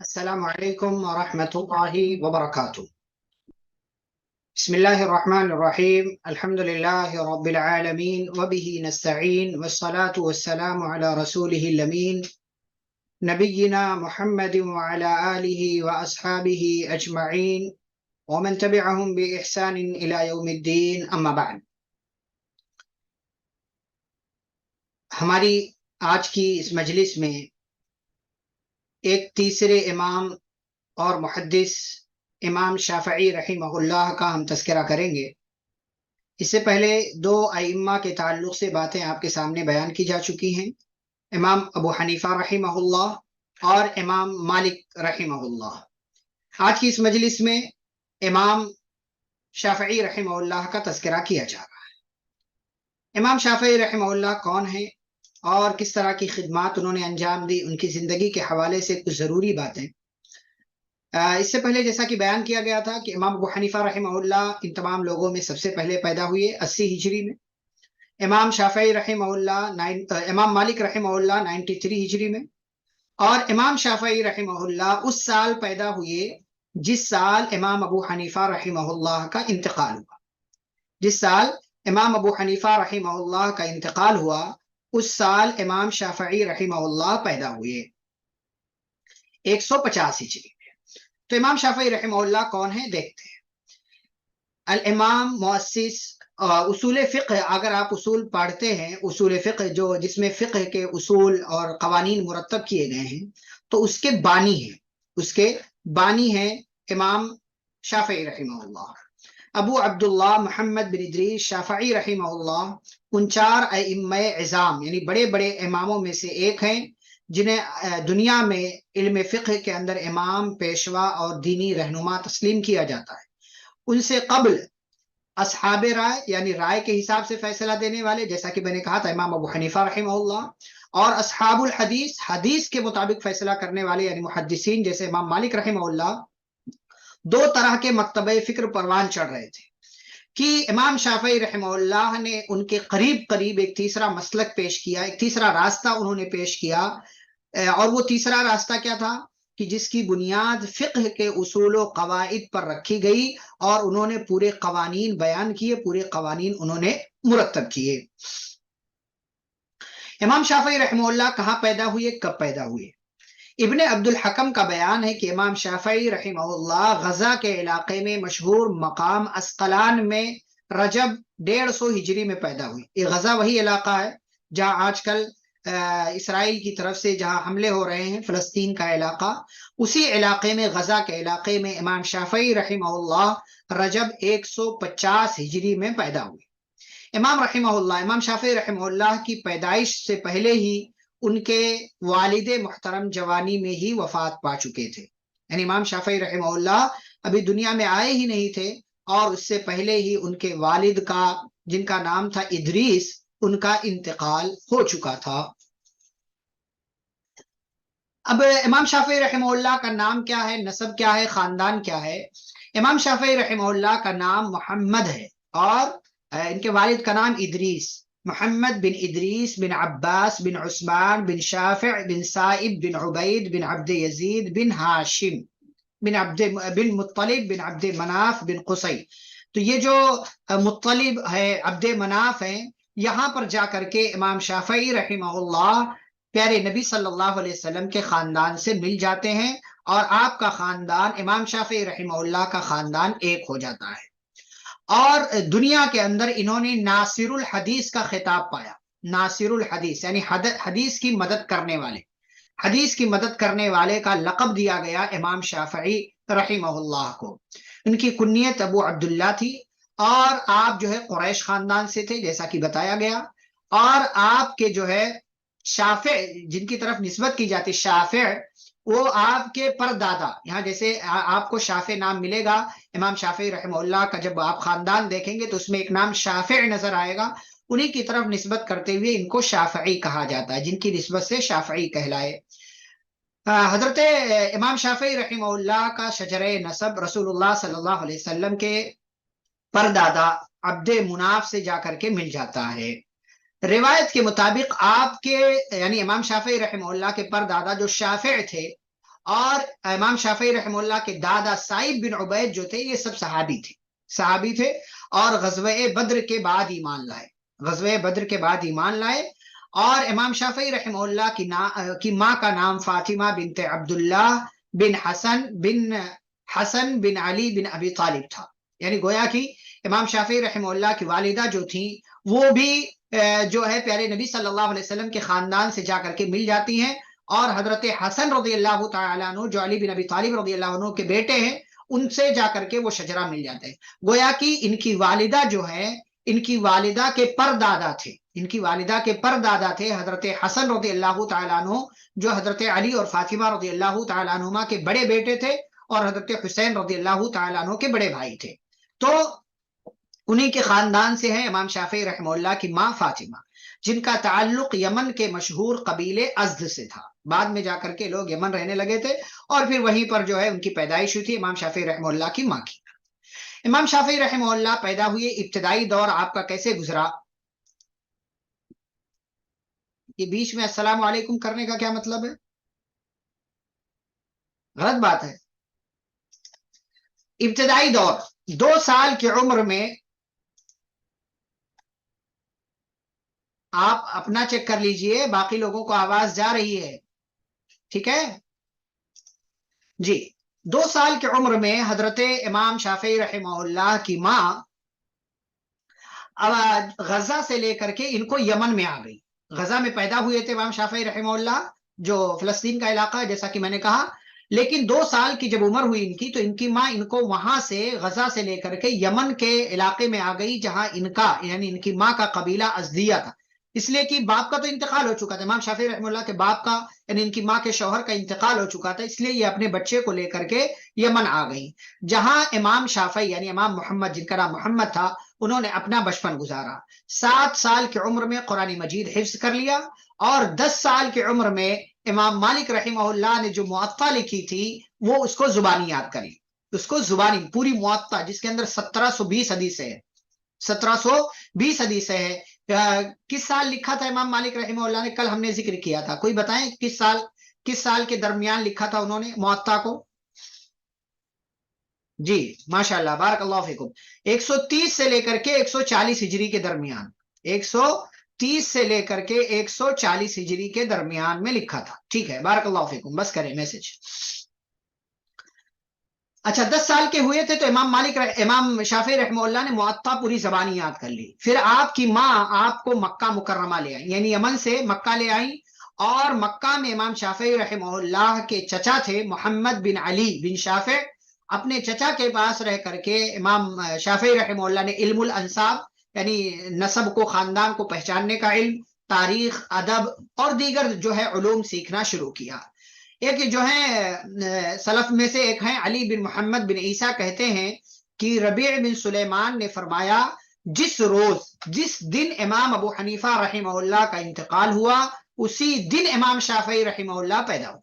السلام علیکم ورحمۃ اللہ وبرکاتہ۔ بسم اللہ الرحمن الرحیم، الحمد للہ رب العالمین وبہ نستعین والصلاة والسلام علی رسولہ الامین نبینا محمد وعلی آلہ واصحابہ اجمعین ومن تبعہم بإحسان الی یوم الدین، اما بعد۔ ہماری آج کی اس مجلس میں ایک تیسرے امام اور محدث امام شافعی رحمہ اللہ کا ہم تذکرہ کریں گے۔ اس سے پہلے دو ائمہ کے تعلق سے باتیں آپ کے سامنے بیان کی جا چکی ہیں، امام ابو حنیفہ رحمہ اللہ اور امام مالک رحمہ اللہ۔ آج کی اس مجلس میں امام شافعی رحمہ اللہ کا تذکرہ کیا جا رہا ہے۔ امام شافعی رحمہ اللہ کون ہیں اور کس طرح کی خدمات انہوں نے انجام دی، ان کی زندگی کے حوالے سے کچھ ضروری باتیں۔ اس سے پہلے جیسا کہ بیان کیا گیا تھا کہ امام ابو حنیفہ رحمہ اللہ ان تمام لوگوں میں سب سے پہلے پیدا ہوئے 80 ہجری میں، امام شافعی رحمہ اللہ امام مالک رحمہ اللہ 93 ہجری میں، اور امام شافعی رحمہ اللہ اس سال پیدا ہوئے جس سال امام ابو حنیفہ رحمہ اللہ کا انتقال ہوا۔ جس سال امام ابو حنیفہ رحمہ اللہ کا انتقال ہوا اس سال امام شافعی رحمہ اللہ پیدا ہوئے 150 ہجری۔ تو امام شافعی رحمہ اللہ کون ہیں دیکھتے ہیں۔ الامام مؤسس اصول فقہ، اگر آپ اصول پڑھتے ہیں، اصول فقہ جس میں فقہ کے اصول اور قوانین مرتب کیے گئے ہیں، تو اس کے بانی ہیں امام شافعی رحمہ اللہ۔ ابو عبداللہ محمد بن ادریس شافعی رحمہ اللہ ان چار ائمہ عظام یعنی بڑے بڑے اماموں میں سے ایک ہیں جنہیں دنیا میں علم فقہ کے اندر امام، پیشوا اور دینی رہنما تسلیم کیا جاتا ہے۔ ان سے قبل اصحاب رائے یعنی رائے کے حساب سے فیصلہ دینے والے، جیسا کہ میں نے کہا تھا امام ابو حنیفہ رحمہ اللہ، اور اصحاب الحدیث، حدیث کے مطابق فیصلہ کرنے والے یعنی محدثین جیسے امام مالک رحمہ اللہ، دو طرح کے مکتبہ فکر پروان چڑھ رہے تھے کہ امام شافعی رحمہ اللہ نے ان کے قریب ایک تیسرا مسلک پیش کیا، ایک تیسرا راستہ انہوں نے پیش کیا، اور وہ تیسرا راستہ کیا تھا کہ جس کی بنیاد فقہ کے اصول و قواعد پر رکھی گئی، اور انہوں نے پورے قوانین بیان کیے، پورے قوانین انہوں نے مرتب کیے۔ امام شافعی رحمہ اللہ کہاں پیدا ہوئے، کب پیدا ہوئے؟ ابن عبد الحکم کا بیان ہے کہ امام شافعی رحمہ اللہ غزہ کے علاقے میں مشہور مقام اسقلان میں رجب 150 ہجری میں پیدا ہوئی۔ یہ غزہ وہی علاقہ ہے جہاں آج کل اسرائیل کی طرف سے جہاں حملے ہو رہے ہیں، فلسطین کا علاقہ، اسی علاقے میں غزہ کے علاقے میں امام شافعی رحمہ اللہ رجب 150 ہجری میں پیدا ہوئے۔ امام شافعی رحمہ اللہ کی پیدائش سے پہلے ہی ان کے والد محترم جوانی میں ہی وفات پا چکے تھے، یعنی امام شافعی رحمہ اللہ ابھی دنیا میں آئے ہی نہیں تھے، اور اس سے پہلے ہی ان کے والد کا، جن کا نام تھا ادریس، ان کا انتقال ہو چکا تھا۔ اب امام شافعی رحمہ اللہ کا نام کیا ہے، نسب کیا ہے، خاندان کیا ہے؟ امام شافعی رحمہ اللہ کا نام محمد ہے، اور ان کے والد کا نام ادریس، محمد بن ادریس بن عباس بن عثمان بن شافع بن سائب بن عبید بن عبد یزید بن ہاشم بن مطلب بن عبد مناف بن قصی۔ تو یہ جو مطلب ہے، عبد مناف ہیں، یہاں پر جا کر کے امام شافعی رحمہ اللہ پیارے نبی صلی اللہ علیہ وسلم کے خاندان سے مل جاتے ہیں، اور آپ کا خاندان امام شافعی رحمہ اللہ کا خاندان ایک ہو جاتا ہے، اور دنیا کے اندر انہوں نے ناصر الحدیث کا خطاب پایا۔ ناصر الحدیث یعنی حدیث کی مدد کرنے والے، حدیث کی مدد کرنے والے کا لقب دیا گیا امام شافعی رحمہ اللہ کو۔ ان کی کنیت ابو عبداللہ تھی، اور آپ جو ہے قریش خاندان سے تھے جیسا کہ بتایا گیا، اور آپ کے جو ہے شافع جن کی طرف نسبت کی جاتی شافع، وہ آپ کے پردادا، یہاں جیسے آپ کو شافع نام ملے گا امام شافعی رحمہ اللہ کا، جب آپ خاندان دیکھیں گے تو اس میں ایک نام شافع نظر آئے گا، انہی کی طرف نسبت کرتے ہوئے ان کو شافعی کہا جاتا ہے، جن کی نسبت سے شافعی کہلائے۔ حضرت امام شافعی رحمہ اللہ کا شجرہ نسب رسول اللہ صلی اللہ علیہ وسلم کے پردادا عبد مناف سے جا کر کے مل جاتا ہے۔ روایت کے مطابق آپ کے یعنی امام شافعی رحمہ اللہ کے پردادا جو شافع تھے، اور امام شافعی رحمہ اللہ کے دادا سعید بن عبید جو تھے یہ سب صحابی تھے اور غزوہ بدر کے بعد ایمان لائے اور امام شافعی رحمہ اللہ کی ماں کا نام فاطمہ بنت عبداللہ بن حسن بن علی بن ابی طالب تھا. یعنی گویا کہ امام شافعی رحمہ اللہ کی والدہ جو تھی وہ بھی جو ہے پیارے نبی صلی اللہ علیہ وسلم کے خاندان سے جا کر کے مل جاتی ہیں اور حضرت حسن رضی اللہ تعالیٰ عنہ جو علی بن ابی طالب رضی اللہ عنہ کے بیٹے ہیں ان سے جا کر کے وہ شجرہ مل جاتے ہیں. گویا کہ ان کی والدہ جو ہے ان کی والدہ کے پردادا تھے حضرت حسن رضی اللہ تعالیٰ عنہ جو حضرت علی اور فاطمہ رضی اللہ تعالیٰ عنہما کے بڑے بیٹے تھے اور حضرت حسین رضی اللہ تعالیٰ عنہ کے بڑے بھائی تھے. تو انہی کے خاندان سے ہیں امام شافعی رحمہ اللہ کی ماں فاطمہ جن کا تعلق یمن کے مشہور قبیلے ازد سے تھا. بعد میں جا کر کے لوگ یمن رہنے لگے تھے اور پھر وہیں پر جو ہے ان کی پیدائش ہوئی تھی امام شافعی رحمہ اللہ کی ماں کی. امام شافعی رحمہ اللہ پیدا ہوئے, ابتدائی دور آپ کا کیسے گزرا؟ یہ بیچ میں السلام علیکم کرنے کا کیا مطلب ہے؟ غلط بات ہے. ابتدائی دور 2 سال کی عمر میں آپ اپنا چیک کر لیجئے, باقی لوگوں کو آواز جا رہی ہے, ٹھیک ہے جی. 2 سال کی عمر میں حضرت امام شافعی رحمہ اللہ کی ماں غزہ سے لے کر کے ان کو یمن میں آ گئی. غزہ میں پیدا ہوئے تھے امام شافعی رحمہ اللہ جو فلسطین کا علاقہ ہے جیسا کہ میں نے کہا, لیکن 2 سال کی جب عمر ہوئی ان کی تو ان کی ماں ان کو وہاں سے غزہ سے لے کر کے یمن کے علاقے میں آ گئی جہاں ان کا یعنی ان کی ماں کا قبیلہ ازدیہ تھا. اس لیے کہ باپ کا تو انتقال ہو چکا تھا, امام شافعی رحمہ اللہ کے باپ کا یعنی ان کی ماں کے شوہر کا انتقال ہو چکا تھا, اس لیے یہ اپنے بچے کو لے کر کے یمن آ گئی جہاں امام شافعی یعنی امام محمد جن کا نام محمد تھا انہوں نے اپنا بچپن گزارا. 7 سال کی عمر میں قرآن مجید حفظ کر لیا اور 10 سال کی عمر میں امام مالک رحمہ اللہ نے جو موطا لکھی تھی وہ اس کو زبانی یاد کری. اس کو زبانی پوری موطا جس کے اندر 1720 حدیثیں ہیں 1720 حدیثیں ہیں. کس سال لکھا تھا امام مالک رحمہ اللہ نے؟ کل ہم نے ذکر کیا تھا, کوئی بتائیں کس سال کے درمیان لکھا تھا انہوں نے موطا کو؟ جی ماشاءاللہ بارک اللہ فیکم. 130 سے لے کر کے 140 ہجری کے درمیان 130 سے لے کر کے 140 ہجری کے درمیان میں لکھا تھا. ٹھیک ہے بارک اللہ فیکم, بس کریں میسج. اچھا 10 سال کے ہوئے تھے تو امام شافعی رحمہ اللہ نے موطا پوری زبانی یاد کر لی. پھر آپ کی ماں آپ کو مکہ مکرمہ لے آئی یعنی یمن سے مکہ لے آئی اور مکہ میں امام شافعی رحمہ اللہ کے چچا تھے محمد بن علی بن شافع. اپنے چچا کے پاس رہ کر کے امام شافعی رحمہ اللہ نے علم الانساب یعنی نسب کو خاندان کو پہچاننے کا علم, تاریخ, ادب اور دیگر جو ہے علوم سیکھنا شروع کیا. ایک جو ہے سلف میں سے ایک ہیں علی بن محمد بن عیسیٰ کہتے ہیں کہ ربیع بن سلیمان نے فرمایا جس دن امام ابو حنیفہ رحمہ اللہ کا انتقال ہوا اسی دن امام شافعی رحمہ اللہ پیدا ہوئے.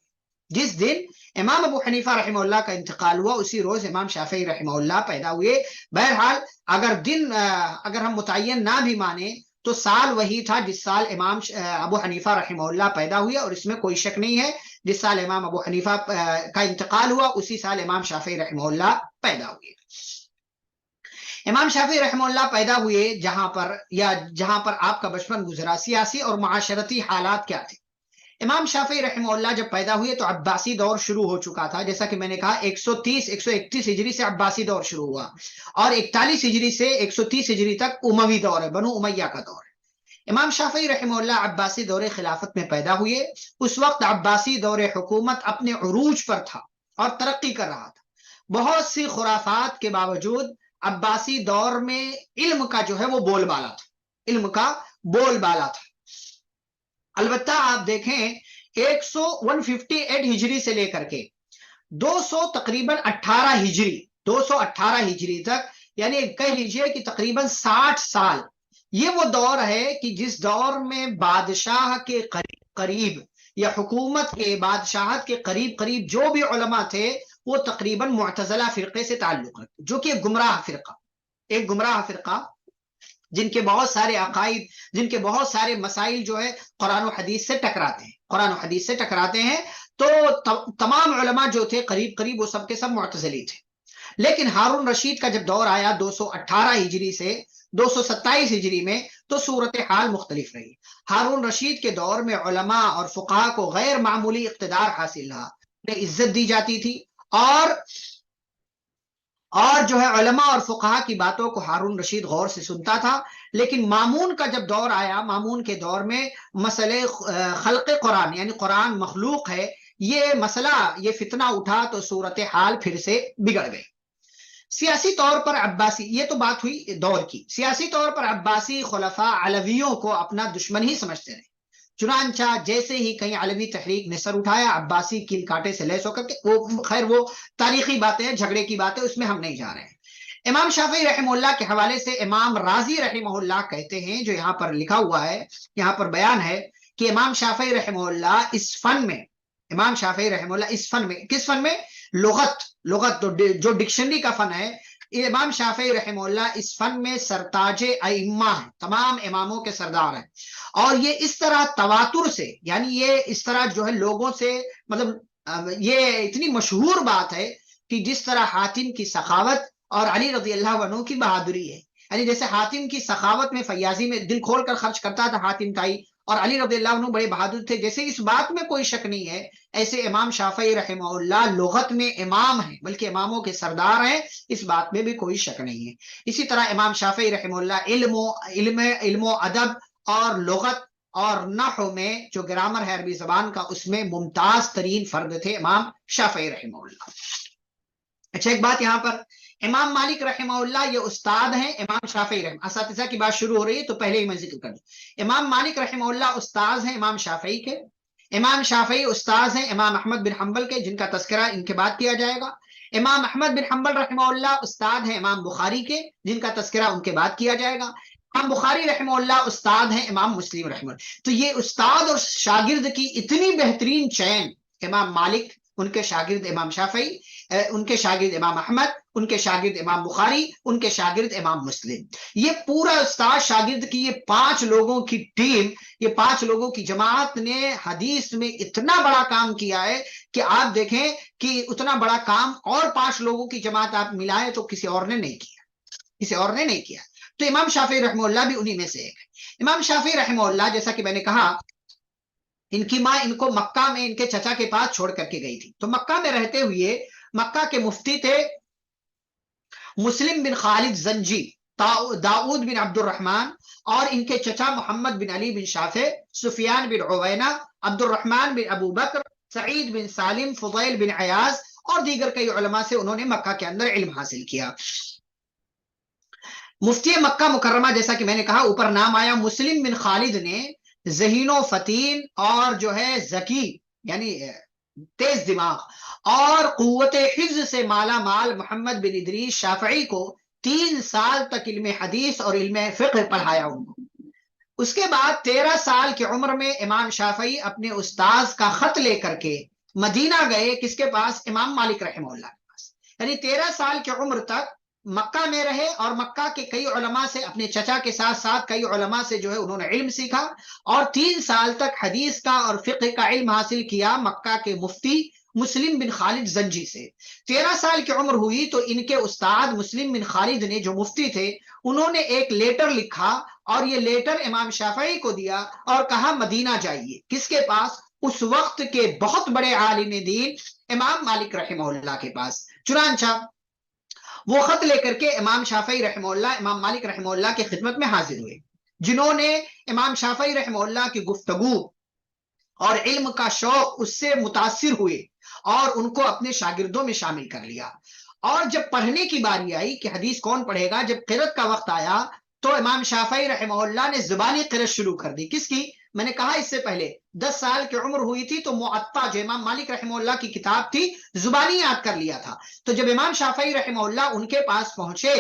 جس دن امام ابو حنیفہ رحمہ اللہ کا انتقال ہوا اسی روز امام شافعی رحمہ اللہ پیدا ہوئے. بہرحال اگر ہم متعین نہ بھی مانیں تو سال وہی تھا جس سال امام ابو حنیفہ رحمہ اللہ پیدا ہوئے اور اس میں کوئی شک نہیں ہے جس سال امام ابو حنیفہ کا انتقال ہوا اسی سال امام شافعی رحمہ اللہ پیدا ہوئے. امام شافعی رحمہ اللہ پیدا ہوئے جہاں پر آپ کا بچپن گزرا, سیاسی اور معاشرتی حالات کیا تھے؟ امام شافعی رحمہ اللہ جب پیدا ہوئے تو عباسی دور شروع ہو چکا تھا, جیسا کہ میں نے کہا 131 ہجری سے عباسی دور شروع ہوا اور 41 ہجری سے 130 ہجری تک اموی دور ہے, بنو امیہ کا دور ہے. امام شافعی رحمہ اللہ عباسی دور خلافت میں پیدا ہوئے. اس وقت عباسی دور حکومت اپنے عروج پر تھا اور ترقی کر رہا تھا. بہت سی خرافات کے باوجود عباسی دور میں علم کا جو ہے وہ بول بالا تھا. البتہ آپ دیکھیں 158 ہجری سے لے کر کے 218 ہجری تک یعنی کہہ لیجئے کہ تقریباً 60 سال یہ وہ دور ہے کہ جس دور میں بادشاہ کے قریب یا حکومت کے بادشاہت کے قریب جو بھی علماء تھے وہ تقریباً معتزلہ فرقے سے تعلق رکھتے, جو کہ ایک گمراہ فرقہ جن کے بہت سارے عقائد جن کے بہت سارے مسائل جو ہے قرآن و حدیث سے ٹکراتے ہیں تو تمام علماء جو تھے قریب قریب وہ سب کے سب معتزلی تھے. لیکن ہارون رشید کا جب دور آیا 218 ہجری سے 227 ہجری میں تو صورتحال مختلف رہی. ہارون رشید کے دور میں علماء اور فقہا کو غیر معمولی اقتدار حاصل رہا، انہیں عزت دی جاتی تھی، اور جو ہے علماء اور فقہا کی باتوں کو ہارون رشید غور سے سنتا تھا. لیکن مامون کا جب دور آیا، مامون کے دور میں مسئلے خلق قرآن یعنی قرآن مخلوق ہے، یہ مسئلہ یہ فتنہ اٹھا تو صورتحال پھر سے بگڑ گئی. سیاسی طور پر عباسی، یہ تو بات ہوئی دور کی، سیاسی طور پر عباسی خلفاء علویوں کو اپنا دشمن ہی سمجھتے رہے. چنانچہ جیسے ہی کہیں علوی تحریک نے سر اٹھایا، عباسی کیل کاٹے سے لیس ہو کر کے، وہ خیر وہ تاریخی باتیں ہیں، جھگڑے کی باتیں، اس میں ہم نہیں جا رہے ہیں. امام شافعی رحمہ اللہ کے حوالے سے امام رازی رحمہ اللہ کہتے ہیں، جو یہاں پر لکھا ہوا ہے، یہاں پر بیان ہے کہ امام شافعی رحمہ اللہ اس فن میں، امام شافعی رحمہ اللہ اس فن میں، کس فن میں؟ لغت جو ڈکشنری کا فن ہے، امام شافعی رحمہ اللہ اس فن میں سرتاج ائمہ ہیں، تمام اماموں کے سردار ہیں. اور یہ اس طرح تواتر سے، یعنی یہ اس طرح جو ہے لوگوں سے، مطلب یہ اتنی مشہور بات ہے کہ جس طرح حاتم کی سخاوت اور علی رضی اللہ عنہ کی بہادری ہے، یعنی جیسے حاتم کی سخاوت میں فیاضی میں دل کھول کر خرچ کرتا تھا حاتم تائی، اور علی رضی اللہ عنہ بڑے بہادر تھے، جیسے اس بات میں کوئی شک نہیں ہے، ایسے امام شافعی رحمہ اللہ لغت میں امام ہیں، بلکہ اماموں کے سردار ہیں، اس بات میں بھی کوئی شک نہیں ہے. اسی طرح امام شافعی رحمہ اللہ علم و ادب اور لغت اور نحو میں، جو گرامر ہے عربی زبان کا، اس میں ممتاز ترین فرد تھے امام شافعی رحمہ اللہ. اچھا، ایک بات یہاں پر، امام مالک رحمہ اللہ یہ استاد ہیں امام شافعی رحمہ، اساتذہ کی بات شروع ہو رہی ہے تو پہلے ہی میں ذکر کر دوں، امام مالک رحمہ اللہ استاد ہیں امام شافعی کے. امام شافعی استاد ہیں امام احمد بن حنبل کے، جن کا تذکرہ ان کے بعد کیا جائے گا. امام احمد بن حنبل رحمہ اللہ استاد ہیں امام بخاری کے، جن کا تذکرہ ان کے بعد کیا جائے گا. امام بخاری رحمہ اللہ استاد ہیں امام مسلم رحمہ اللہ. تو یہ استاد اور شاگرد کی اتنی بہترین چین، امام مالک، ان کے شاگرد امام شافعی، ان کے شاگرد امام احمد، ان کے شاگرد امام بخاری، ان کے شاگرد امام مسلم. یہ پورا استاد شاگرد کی یہ 5 لوگوں کی ٹیم، یہ 5 لوگوں کی جماعت نے حدیث میں اتنا بڑا کام کیا ہے کہ آپ دیکھیں کہ اتنا بڑا کام اور 5 لوگوں کی جماعت آپ ملائیں تو کسی اور نے نہیں کیا، کسی اور نے نہیں کیا. تو امام شافعی رحمہ اللہ بھی انہی میں سے ایک ہے. امام شافعی رحمہ اللہ، جیسا کہ میں نے کہا، ان کی ماں ان کو مکہ میں ان کے چچا کے پاس چھوڑ کر کے گئی تھی. تو مکہ میں رہتے ہوئے مکہ کے مفتی تھے مسلم بن خالد زنجی، داؤد بن عبد الرحمن، اور ان کے چچا محمد بن علی بن شافع، سفیان بن عوینہ، عبد الرحمن بن ابو بکر، سعید بن سالم، فضیل بن عیاض اور دیگر کئی علماء سے انہوں نے مکہ کے اندر علم حاصل کیا. مفتی مکہ مکرمہ، جیسا کہ میں نے کہا اوپر نام آیا، مسلم بن خالد نے ذہین و فتین اور جو ہے ذکی، یعنی تیز دماغ اور قوت حفظ سے مالا مال محمد بن ادریس شافعی کو 3 سال تک علم حدیث اور علم فقہ پڑھایا ان کو. اس کے بعد 13 سال کی عمر میں امام شافعی اپنے استاذ کا خط لے کر کے مدینہ گئے، کس کے پاس؟ امام مالک رحمہ اللہ کے پاس. یعنی 13 سال کی عمر تک مکہ میں رہے اور مکہ کے کئی علماء سے، اپنے چچا کے ساتھ ساتھ کئی علماء سے جو ہے انہوں نے علم سیکھا، اور 3 سال تک حدیث کا اور فقہ کا علم حاصل کیا مکہ کے مفتی مسلم بن خالد زنجی سے. 13 سال کی عمر ہوئی تو ان کے استاد مسلم بن خالد نے، جو مفتی تھے، انہوں نے ایک لیٹر لکھا اور یہ لیٹر امام شافعی کو دیا اور کہا مدینہ جائیے. کس کے پاس؟ اس وقت کے بہت بڑے عالم دین امام مالک رحمہ اللہ کے پاس. چنانچہ وہ خط لے کر کے امام شافعی رحمہ اللہ، امام مالک رحمہ اللہ کی خدمت میں حاضر ہوئے، جنہوں نے امام شافعی رحمہ اللہ کی گفتگو اور علم کا شوق اس سے متاثر ہوئے اور ان کو اپنے شاگردوں میں شامل کر لیا. اور جب پڑھنے کی باری آئی کہ حدیث کون پڑھے گا، جب قرأت کا وقت آیا تو امام شافعی رحمہ اللہ نے زبانی قرأت شروع کر دی. کس کی؟ میں نے کہا اس سے پہلے 10 سال کی عمر ہوئی تھی تو معطا، جو امام مالک رحمہ اللہ کی کتاب تھی، زبانی یاد کر لیا تھا. تو جب امام شافعی رحمہ اللہ ان کے پاس پہنچے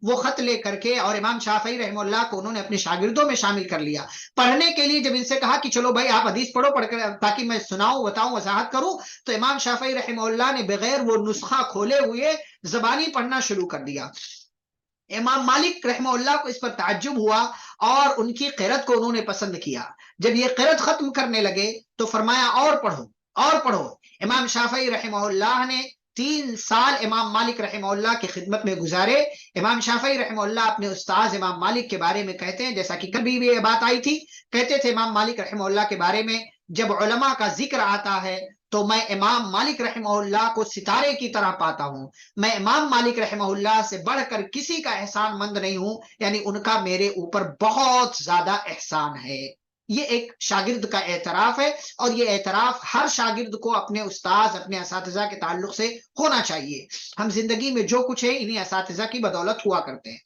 وہ خط لے کر کے، اور امام شافعی رحمہ اللہ کو انہوں نے اپنے شاگردوں میں شامل کر لیا پڑھنے کے لیے. جب ان سے کہا کہ چلو بھائی آپ حدیث پڑھو، پڑھ کر تاکہ میں سناؤں، بتاؤں، وضاحت کروں، تو امام شافعی رحمہ اللہ نے بغیر وہ نسخہ کھولے ہوئے زبانی پڑھنا شروع کر دیا. امام مالک رحمہ اللہ کو اس پر تعجب ہوا اور ان کی قرأت کو انہوں نے پسند کیا. جب یہ قرأت ختم کرنے لگے تو فرمایا اور پڑھو. اور پڑھو امام شافعی رحمہ نے 3 سال امام مالک رحمہ کی خدمت میں گزارے. امام شافعی رحمہ اپنے استاذ امام مالک کے بارے میں کہتے ہیں، جیسا کہ کبھی بھی یہ بات آئی تھی، کہتے تھے امام مالک رحمہ کے بارے میں، جب علماء کا ذکر آتا ہے تو میں امام مالک رحمہ کو ستارے کی طرح پاتا ہوں. میں امام مالک رحمہ سے بڑھ کر کسی کا احسان مند نہیں ہوں، یعنی ان کا میرے اوپر بہت زیادہ احسان ہے. یہ ایک شاگرد کا اعتراف ہے، اور یہ اعتراف ہر شاگرد کو اپنے استاذ، اپنے اساتذہ کے تعلق سے ہونا چاہیے. ہم زندگی میں جو کچھ ہے انہی اساتذہ کی بدولت ہوا کرتے ہیں.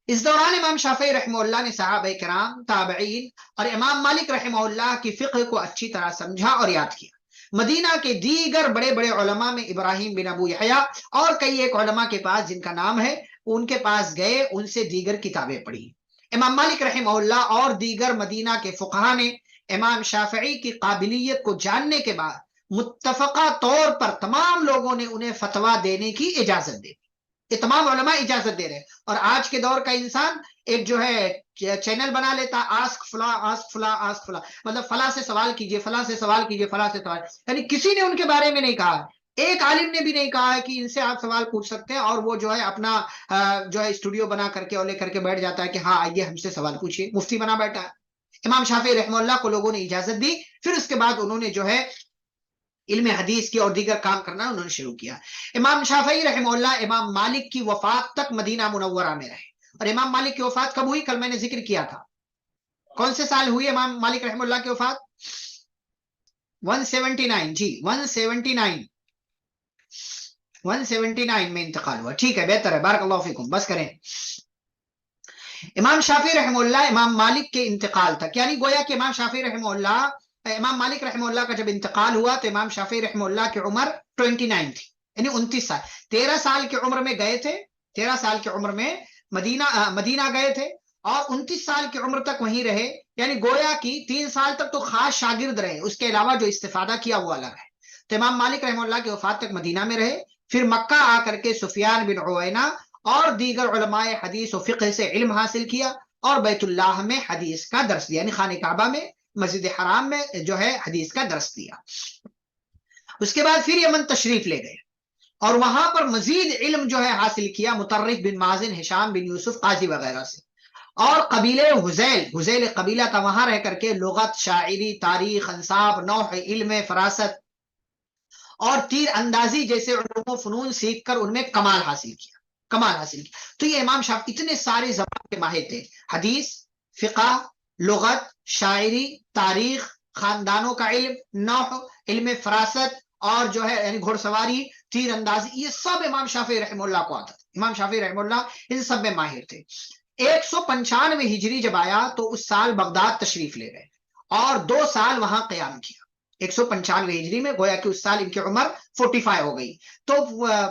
اس دوران امام شافعی رحمہ اللہ نے صحابہ کرام، تابعین اور امام مالک رحمہ اللہ کی فقہ کو اچھی طرح سمجھا اور یاد کیا. مدینہ کے دیگر بڑے بڑے علماء میں ابراہیم بن ابو یحییٰ اور کئی ایک علماء کے پاس جن کا نام ہے، ان کے پاس گئے، ان سے دیگر کتابیں پڑھی. امام مالک رحمہ اللہ اور دیگر مدینہ کے فقہا نے امام شافعی کی قابلیت کو جاننے کے بعد متفقہ طور پر تمام لوگوں نے انہیں فتویٰ دینے کی اجازت دی. یہ تمام علماء اجازت دے رہے ہیں. اور آج کے دور کا انسان ایک جو ہے چینل بنا لیتا، آسک فلاں آسک فلاں آسک فلاں، مطلب فلاں سے سوال کیجئے، فلاں سے سوال کیجئے، فلاں سے سوال، یعنی کسی نے ان کے بارے میں نہیں کہا، ایک عالم نے بھی نہیں کہا ہے کہ ان سے آپ سوال پوچھ سکتے ہیں، اور وہ جو ہے اپنا جو ہے اسٹوڈیو بنا کر کے اور لے کر کے بیٹھ جاتا ہے کہ ہاں آئیے ہم سے سوال پوچھیے، مفتی بنا بیٹھا ہے. امام شافعی رحمہ اللہ کو لوگوں نے اجازت دی، پھر اس کے بعد انہوں نے جو ہے علم حدیث کی اور دیگر کام کرنا انہوں نے شروع کیا. امام شافعی رحمہ اللہ امام مالک کی وفات تک مدینہ منورہ میں رہے. اور امام مالک کی وفات کب ہوئی؟ کل میں نے ذکر کیا تھا. کون سے سال ہوئی امام مالک رحمہ اللہ کی وفات؟ 179. جی 179 میں انتقال ہوا. ٹھیک ہے، بہتر ہے، بارک اللہ فیکم. بس کریں. امام شافعی رحمہ اللہ امام مالک کے انتقال تک، یعنی گویا کہ امام شافعی رحمہ اللہ، امام مالک رحمہ اللہ کا جب انتقال ہوا تو امام شافعی رحمہ اللہ کی عمر 29 تھی، یعنی 29 سال. 13 سال کی عمر میں گئے تھے، 13 سال کی عمر میں مدینہ گئے تھے، اور 29 سال کی عمر تک وہیں رہے. یعنی گویا کہ 3 سال تک تو خاص شاگرد رہے، اس کے علاوہ جو استفادہ کیا وہ الگ ہے. تو امام مالک رحمہ اللہ کی وفات تک مدینہ میں رہے. پھر مکہ آ کر کے سفیان بن عوینہ اور دیگر علماء حدیث و فقہ سے علم حاصل کیا، اور بیت اللہ میں حدیث کا درس دیا، یعنی خانہ کعبہ میں، مسجد حرام میں جو ہے حدیث کا درس دیا. اس کے بعد پھر یمن تشریف لے گئے، اور وہاں پر مزید علم جو ہے حاصل کیا مطرف بن مازن، ہشام بن یوسف قاضی وغیرہ سے. اور قبیلے حذیل قبیلہ کا وہاں رہ کر کے لغت، شاعری، تاریخ، انصاب، نوح، علم فراست اور تیر اندازی جیسے علوم و فنون سیکھ کر ان میں کمال حاصل کیا. تو یہ امام شافعی اتنے سارے زبان کے ماہر تھے، حدیث، فقہ، لغت، شاعری، تاریخ، خاندانوں کا علم، نوح، علم فراست، اور جو ہے یعنی گھڑ سواری، تیر اندازی، یہ سب امام شافعی رحمہ اللہ کو آتا تھا. امام شافعی رحمہ اللہ ان سب میں ماہر تھے. 195 ہجری جب آیا تو اس سال بغداد تشریف لے گئے اور 2 سال وہاں قیام کیا. 195 ہجری میں گویا کہ اس سال ان کی عمر 45 ہو گئی، تو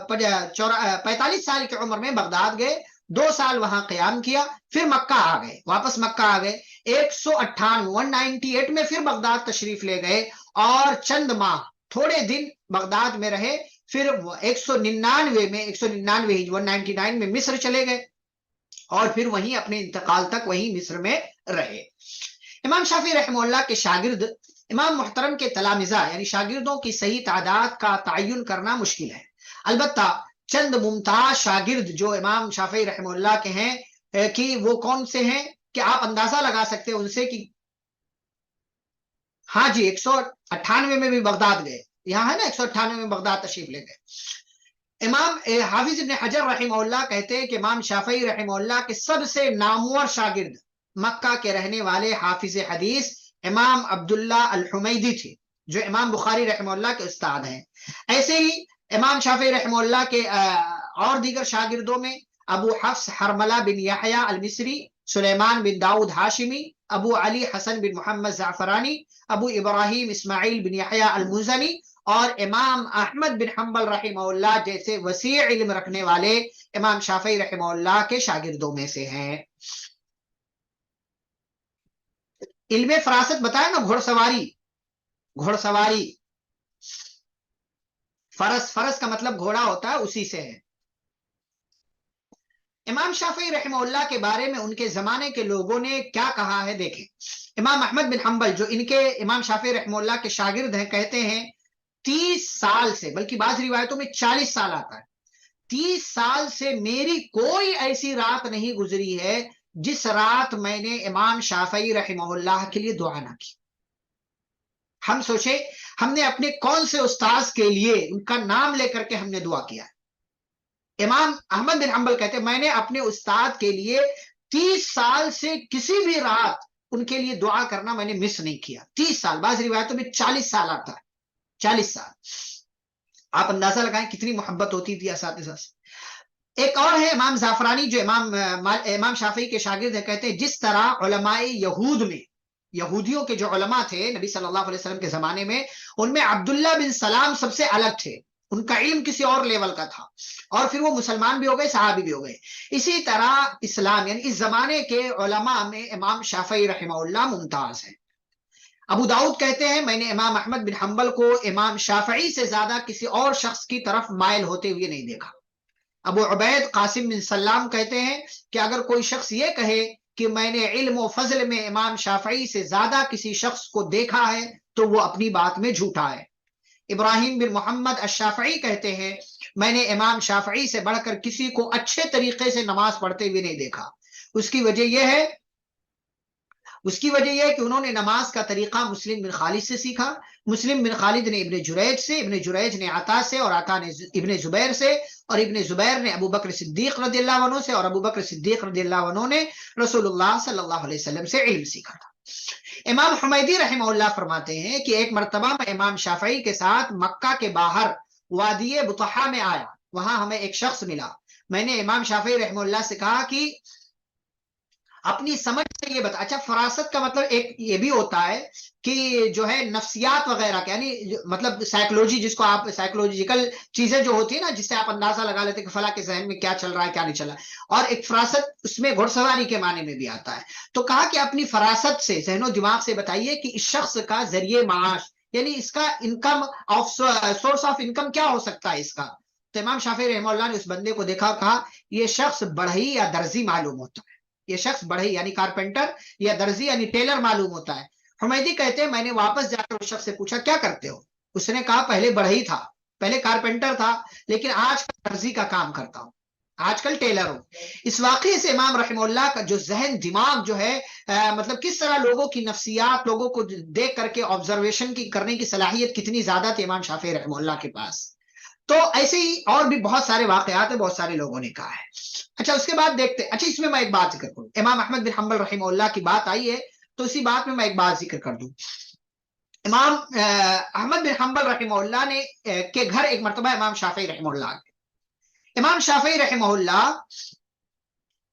45 سال کی عمر میں بغداد گئے، 2 سال وہاں قیام کیا، پھر مکہ آ گئے، واپس مکہ آ گئے. 198 میں پھر بغداد تشریف لے گئے، اور چند ماہ، تھوڑے دن بغداد میں رہے. پھر 199 میں مصر چلے گئے، اور پھر وہیں اپنے انتقال تک وہیں مصر میں رہے. امام شافعی رحمہ اللہ کے شاگرد، امام محترم کے تلامذہ، یعنی شاگردوں کی صحیح تعداد کا تعین کرنا مشکل ہے. البتہ چند ممتاز شاگرد جو امام شافعی رحمہ اللہ کے ہیں کہ وہ کون سے ہیں کہ آپ اندازہ لگا سکتے ہیں ان سے کہ ہاں جی 198 میں بھی بغداد گئے، یہاں ہے نا 198 میں بغداد تشریف لے گئے. امام حافظ ابن حجر رحمہ اللہ کہتے ہیں کہ امام شافعی رحمہ اللہ کے سب سے نامور شاگرد مکہ کے رہنے والے حافظ حدیث امام عبداللہ الحمیدی تھے، جو امام بخاری رحمہ اللہ کے استاد ہیں. ایسے ہی امام شافعی رحمہ اللہ کے اور دیگر شاگردوں میں ابو حفص حرملہ بن یحییٰ المصری، سلیمان بن داؤد ہاشمی، ابو علی حسن بن محمد زعفرانی، ابو ابراہیم اسماعیل بن یحییٰ المزنی، اور امام احمد بن حنبل رحمہ اللہ جیسے وسیع علم رکھنے والے امام شافعی رحمہ اللہ کے شاگردوں میں سے ہیں. علم فراست بتایا نا، گھڑ سواری، فرس کا مطلب گھوڑا ہوتا ہے، اسی سے ہے. امام شافعی رحمہ اللہ کے بارے میں ان کے زمانے کے لوگوں نے کیا کہا ہے دیکھیں. امام احمد بن حنبل جو ان کے امام شافعی رحمہ اللہ کے شاگرد ہیں کہتے ہیں 30 سال سے، بلکہ بعض روایتوں میں 40 سال آتا ہے، 30 سال سے میری کوئی ایسی رات نہیں گزری ہے جس رات میں نے امام شافعی رحمہ اللہ کے لیے دعا نہ کی. ہم سوچے ہم نے اپنے کون سے استاذ کے لیے ان کا نام لے کر کے ہم نے دعا کیا ہے. امام احمد بن حنبل کہتے ہیں میں نے اپنے استاد کے لیے 30 سال سے کسی بھی رات ان کے لیے دعا کرنا میں نے مس نہیں کیا. 30 سال، بعض روایتوں میں 40 سال آتا ہے، 40 سال. آپ اندازہ لگائیں کتنی محبت ہوتی تھی اساتذہ سے. ایک اور ہے امام زعفرانی جو امام شافعی کے شاگرد ہیں، کہتے ہیں جس طرح علماء یہود میں، یہودیوں کے جو علماء تھے نبی صلی اللہ علیہ وسلم کے زمانے میں، ان میں عبداللہ بن سلام سب سے الگ تھے، ان کا علم کسی اور لیول کا تھا، اور پھر وہ مسلمان بھی ہو گئے، صحابی بھی ہو گئے. اسی طرح اسلام یعنی اس زمانے کے علماء میں امام شافعی رحمہ اللہ ممتاز ہیں. ابو داؤد کہتے ہیں میں نے امام احمد بن حنبل کو امام شافعی سے زیادہ کسی اور شخص کی طرف مائل ہوتے ہوئے نہیں دیکھا. ابو عبید قاسم بن سلام کہتے ہیں کہ اگر کوئی شخص یہ کہے کہ میں نے علم و فضل میں امام شافعی سے زیادہ کسی شخص کو دیکھا ہے تو وہ اپنی بات میں جھوٹا ہے. ابراہیم بن محمد الشافعی کہتے ہیں میں نے امام شافعی سے بڑھ کر کسی کو اچھے طریقے سے نماز پڑھتے ہوئے نہیں دیکھا. اس کی وجہ یہ ہے کہ انہوں نے نماز کا طریقہ مسلم بن خالد سے سیکھا، مسلم بن خالد نے ابن جریج سے، ابن جریج نے عطا سے، اور عطا نے ابن زبیر سے، اور ابن زبیر نے ابو بکر صدیق رضی اللہ عنہ سے، اور ابو بکر صدیق رضی اللہ عنہ نے رسول اللہ صلی اللہ علیہ وسلم سے علم سیکھا تھا. امام حمیدی رحمہ اللہ فرماتے ہیں کہ ایک مرتبہ میں امام شافعی کے ساتھ مکہ کے باہر وادی بطحا میں آیا، وہاں ہمیں ایک شخص ملا. میں نے امام شافعی رحمہ اللہ سے کہا کہ اپنی سمجھ سے یہ بتا. اچھا، فراست کا مطلب ایک یہ بھی ہوتا ہے کہ جو ہے نفسیات وغیرہ کا، یعنی مطلب سائیکولوجی، جس کو آپ سائیکولوجیکل چیزیں جو ہوتی ہے نا، جس سے آپ اندازہ لگا لیتے کہ فلاں کے ذہن میں کیا چل رہا ہے کیا نہیں چل رہا ہے. اور ایک فراست اس میں گھڑ سواری کے معنی میں بھی آتا ہے. تو کہا کہ اپنی فراست سے، ذہن و دماغ سے بتائیے کہ اس شخص کا ذریعہ معاش یعنی اس کا انکم سورس آف انکم کیا ہو سکتا ہے اس کا. تو امام شافعی رحمہ اللہ نے اس بندے کو دیکھا اور کہا یہ شخص بڑھئی یا درزی معلوم ہوتا ہے، یہ شخص بڑھئی یعنی کارپینٹر یا درزی یعنی ٹیلر معلوم ہوتا ہے. حمیدی کہتے ہیں میں نے واپس جا کر اس شخص سے پوچھا کیا کرتے ہو؟ اس نے کہا پہلے بڑھئی تھا، پہلے کارپینٹر تھا، لیکن آج کل درزی کا کام کرتا ہوں، آج کل ٹیلر ہوں. اس واقعے سے امام رحمہ اللہ کا جو ذہن دماغ جو ہے مطلب کس طرح لوگوں کی نفسیات، لوگوں کو دیکھ کر کے آبزرویشن کی کرنے کی صلاحیت کتنی زیادہ تھی امام شافعی رحمہ اللہ کے پاس. تو ایسے ہی اور بھی بہت سارے واقعات ہیں، بہت سارے لوگوں نے کہا ہے. اچھا، اس کے بعد دیکھتے ہیں. اچھا، اس میں میں ایک بات ذکر کروں، امام احمد بن حنبل رحمہ اللہ کی بات آئی ہے تو اسی بات میں میں ایک بات ذکر کر دوں. امام احمد بن حنبل رحمہ اللہ نے کے گھر ایک مرتبہ امام شافعی رحمہ اللہ کے. امام شافعی رحمہ اللہ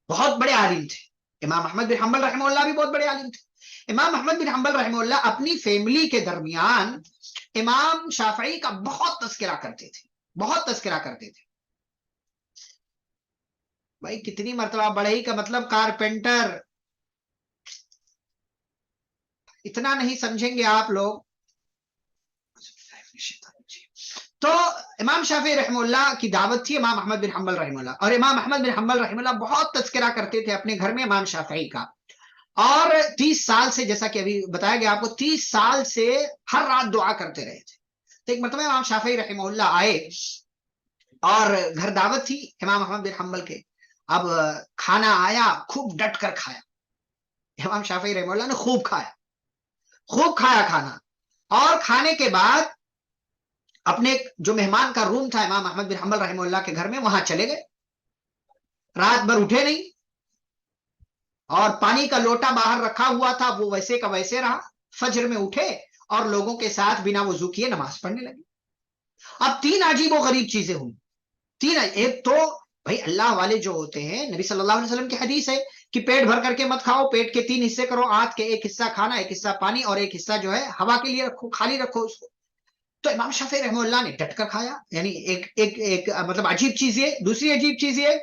بہت بڑے عالم تھے، امام احمد بن حنبل رحمہ اللہ بھی بہت بڑے عالم تھے. امام احمد بن حنبل رحمہ اللہ اپنی فیملی کے درمیان امام شافعی کا بہت تذکرہ کرتے تھے، بہت تذکرہ کرتے تھے. بھائی کتنی مرتبہ بڑھئی کا مطلب کارپینٹر، اتنا نہیں سمجھیں گے آپ لوگ. تو امام شافعی رحمہ اللہ کی دعوت تھی امام احمد بن حنبل رحمہ اللہ، اور امام احمد بن حنبل رحمہ اللہ بہت تذکرہ کرتے تھے اپنے گھر میں امام شافعی کا. اور 30 سال سے، جیسا کہ ابھی بتایا گیا آپ کو، 30 سال سے ہر رات دعا کرتے رہے تھے. تو ایک مرتبہ امام شافعی رحمہ اللہ آئے اور گھر دعوت تھی امام احمد بن حنبل کے. اب کھانا آیا، خوب ڈٹ کر کھایا امام شافعی رحمہ اللہ نے، خوب کھایا کھانا. اور کھانے کے بعد اپنے جو مہمان کا روم تھا امام احمد بن حنبل رحمہ اللہ کے گھر میں، وہاں چلے گئے. رات بھر اٹھے نہیں، اور پانی کا لوٹا باہر رکھا ہوا تھا، وہ ویسے کا ویسے رہا. فجر میں اٹھے اور لوگوں کے ساتھ بنا وضو کیے نماز پڑھنے لگے. اب 3 عجیب و غریب چیزیں ہوئی. ایک تو بھائی اللہ والے جو ہوتے ہیں، نبی صلی اللہ علیہ وسلم کی حدیث ہے کہ پیٹ بھر کر کے مت کھاؤ، پیٹ کے 3 حصے کرو، آدھ کے ایک حصہ کھانا، ایک حصہ پانی، اور ایک حصہ جو ہے ہوا کے لیے رکھو، خالی رکھو اس کو. تو امام شافعی رحمہ اللہ نے ڈٹ کر کھایا. یعنی ایک مطلب عجیب چیز یہ. دوسری عجیب چیز یہ،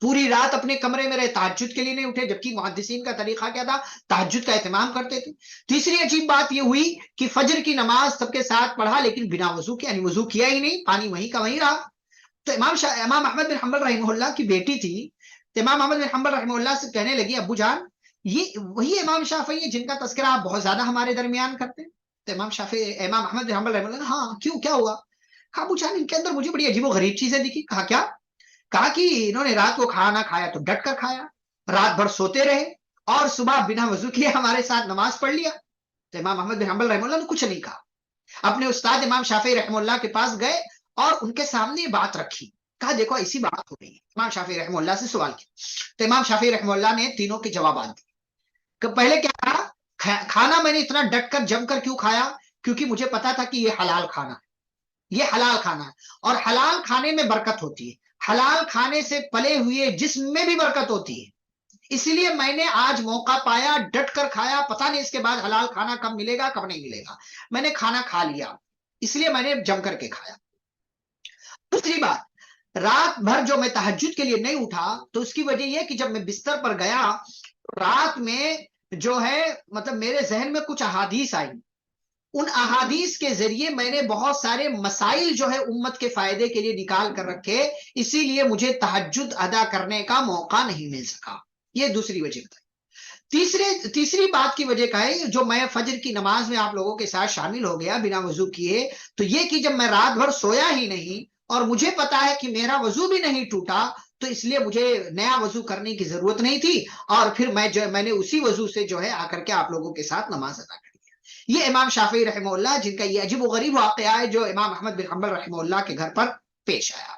پوری رات اپنے کمرے میں رہے، تہجد کے لیے نہیں اٹھے، جبکہ محدثین کا طریقہ کیا تھا، تہجد کا اہتمام کرتے تھے. تیسری عجیب بات یہ ہوئی کہ فجر کی نماز سب کے ساتھ پڑھا، لیکن بنا وضو کے، یعنی وضو کیا ہی نہیں، پانی وہیں کا وہیں رہا. تو امام احمد بن حنبل رحمہ اللہ کی بیٹی تھی، تو امام احمد بن حنبل رحمہ اللہ سے کہنے لگی ابو جان یہ وہی امام شافعی ہے جن کا تذکرہ آپ بہت زیادہ ہمارے درمیان کرتے ہیں؟ تو امام احمد بن حنبل رحمہ اللہ ہاں کیوں کیا ہوا؟ کہا ابو جان ان کے اندر مجھے بڑی عجیب و غریب چیزیں دکھی. کہا کیا؟ کہا کہ انہوں نے رات کو کھانا کھایا تو ڈٹ کر کھایا, رات بھر سوتے رہے اور صبح بنا وضو کیے ہمارے ساتھ نماز پڑھ لیا. تو امام احمد بن حنبل رحمہ اللہ نے کچھ نہیں کہا, اپنے استاد امام شافعی رحمہ اللہ کے پاس گئے اور ان کے سامنے یہ بات رکھی. کہا دیکھو ایسی بات ہو رہی ہے. امام شافعی رحمہ اللہ سے سوال کیا تو امام شافعی رحمہ اللہ نے تینوں کے جوابات دیے. کہ پہلے کیا کہا, کھانا میں نے اتنا ڈٹ کر جم کر کیوں کھایا؟ کیونکہ مجھے پتا تھا کہ یہ حلال کھانا ہے, یہ حلال کھانا ہے اور حلال کھانے میں برکت ہوتی ہے, حلال کھانے سے پلے ہوئے جسم میں بھی برکت ہوتی ہے, اسی لیے میں نے آج موقع پایا ڈٹ کر کھایا. پتا نہیں اس کے بعد حلال کھانا کب ملے گا کب نہیں ملے گا, میں نے کھانا کھا لیا اس لیے میں نے جم کر کے کھایا. دوسری بات, رات بھر جو میں تہجد کے لیے نہیں اٹھا تو اس کی وجہ یہ کہ جب میں بستر پر گیا رات میں جو ہے مطلب میرے ذہن میں کچھ احادیث آئی, ان احادیث کے ذریعے میں نے بہت سارے مسائل جو ہے امت کے فائدے کے لیے نکال کر رکھے, اسی لیے مجھے تہجد ادا کرنے کا موقع نہیں مل سکا. یہ دوسری وجہ بتائی. تیسری بات کی وجہ کا ہے جو میں فجر کی نماز میں آپ لوگوں کے ساتھ شامل ہو گیا بنا وضو کیے, تو یہ کہ جب میں رات بھر سویا ہی نہیں اور مجھے پتا ہے کہ میرا وضو بھی نہیں ٹوٹا تو اس لیے مجھے نیا وضو کرنے کی ضرورت نہیں تھی اور پھر میں نے اسی وضو سے جو ہے آ کر کے آپ لوگوں کے ساتھ نماز ادا کر دیا. یہ امام شافعی رحمہ اللہ جن کا یہ عجیب و غریب واقعہ ہے جو امام احمد بن حنبل رحمہ اللہ کے گھر پر پیش آیا.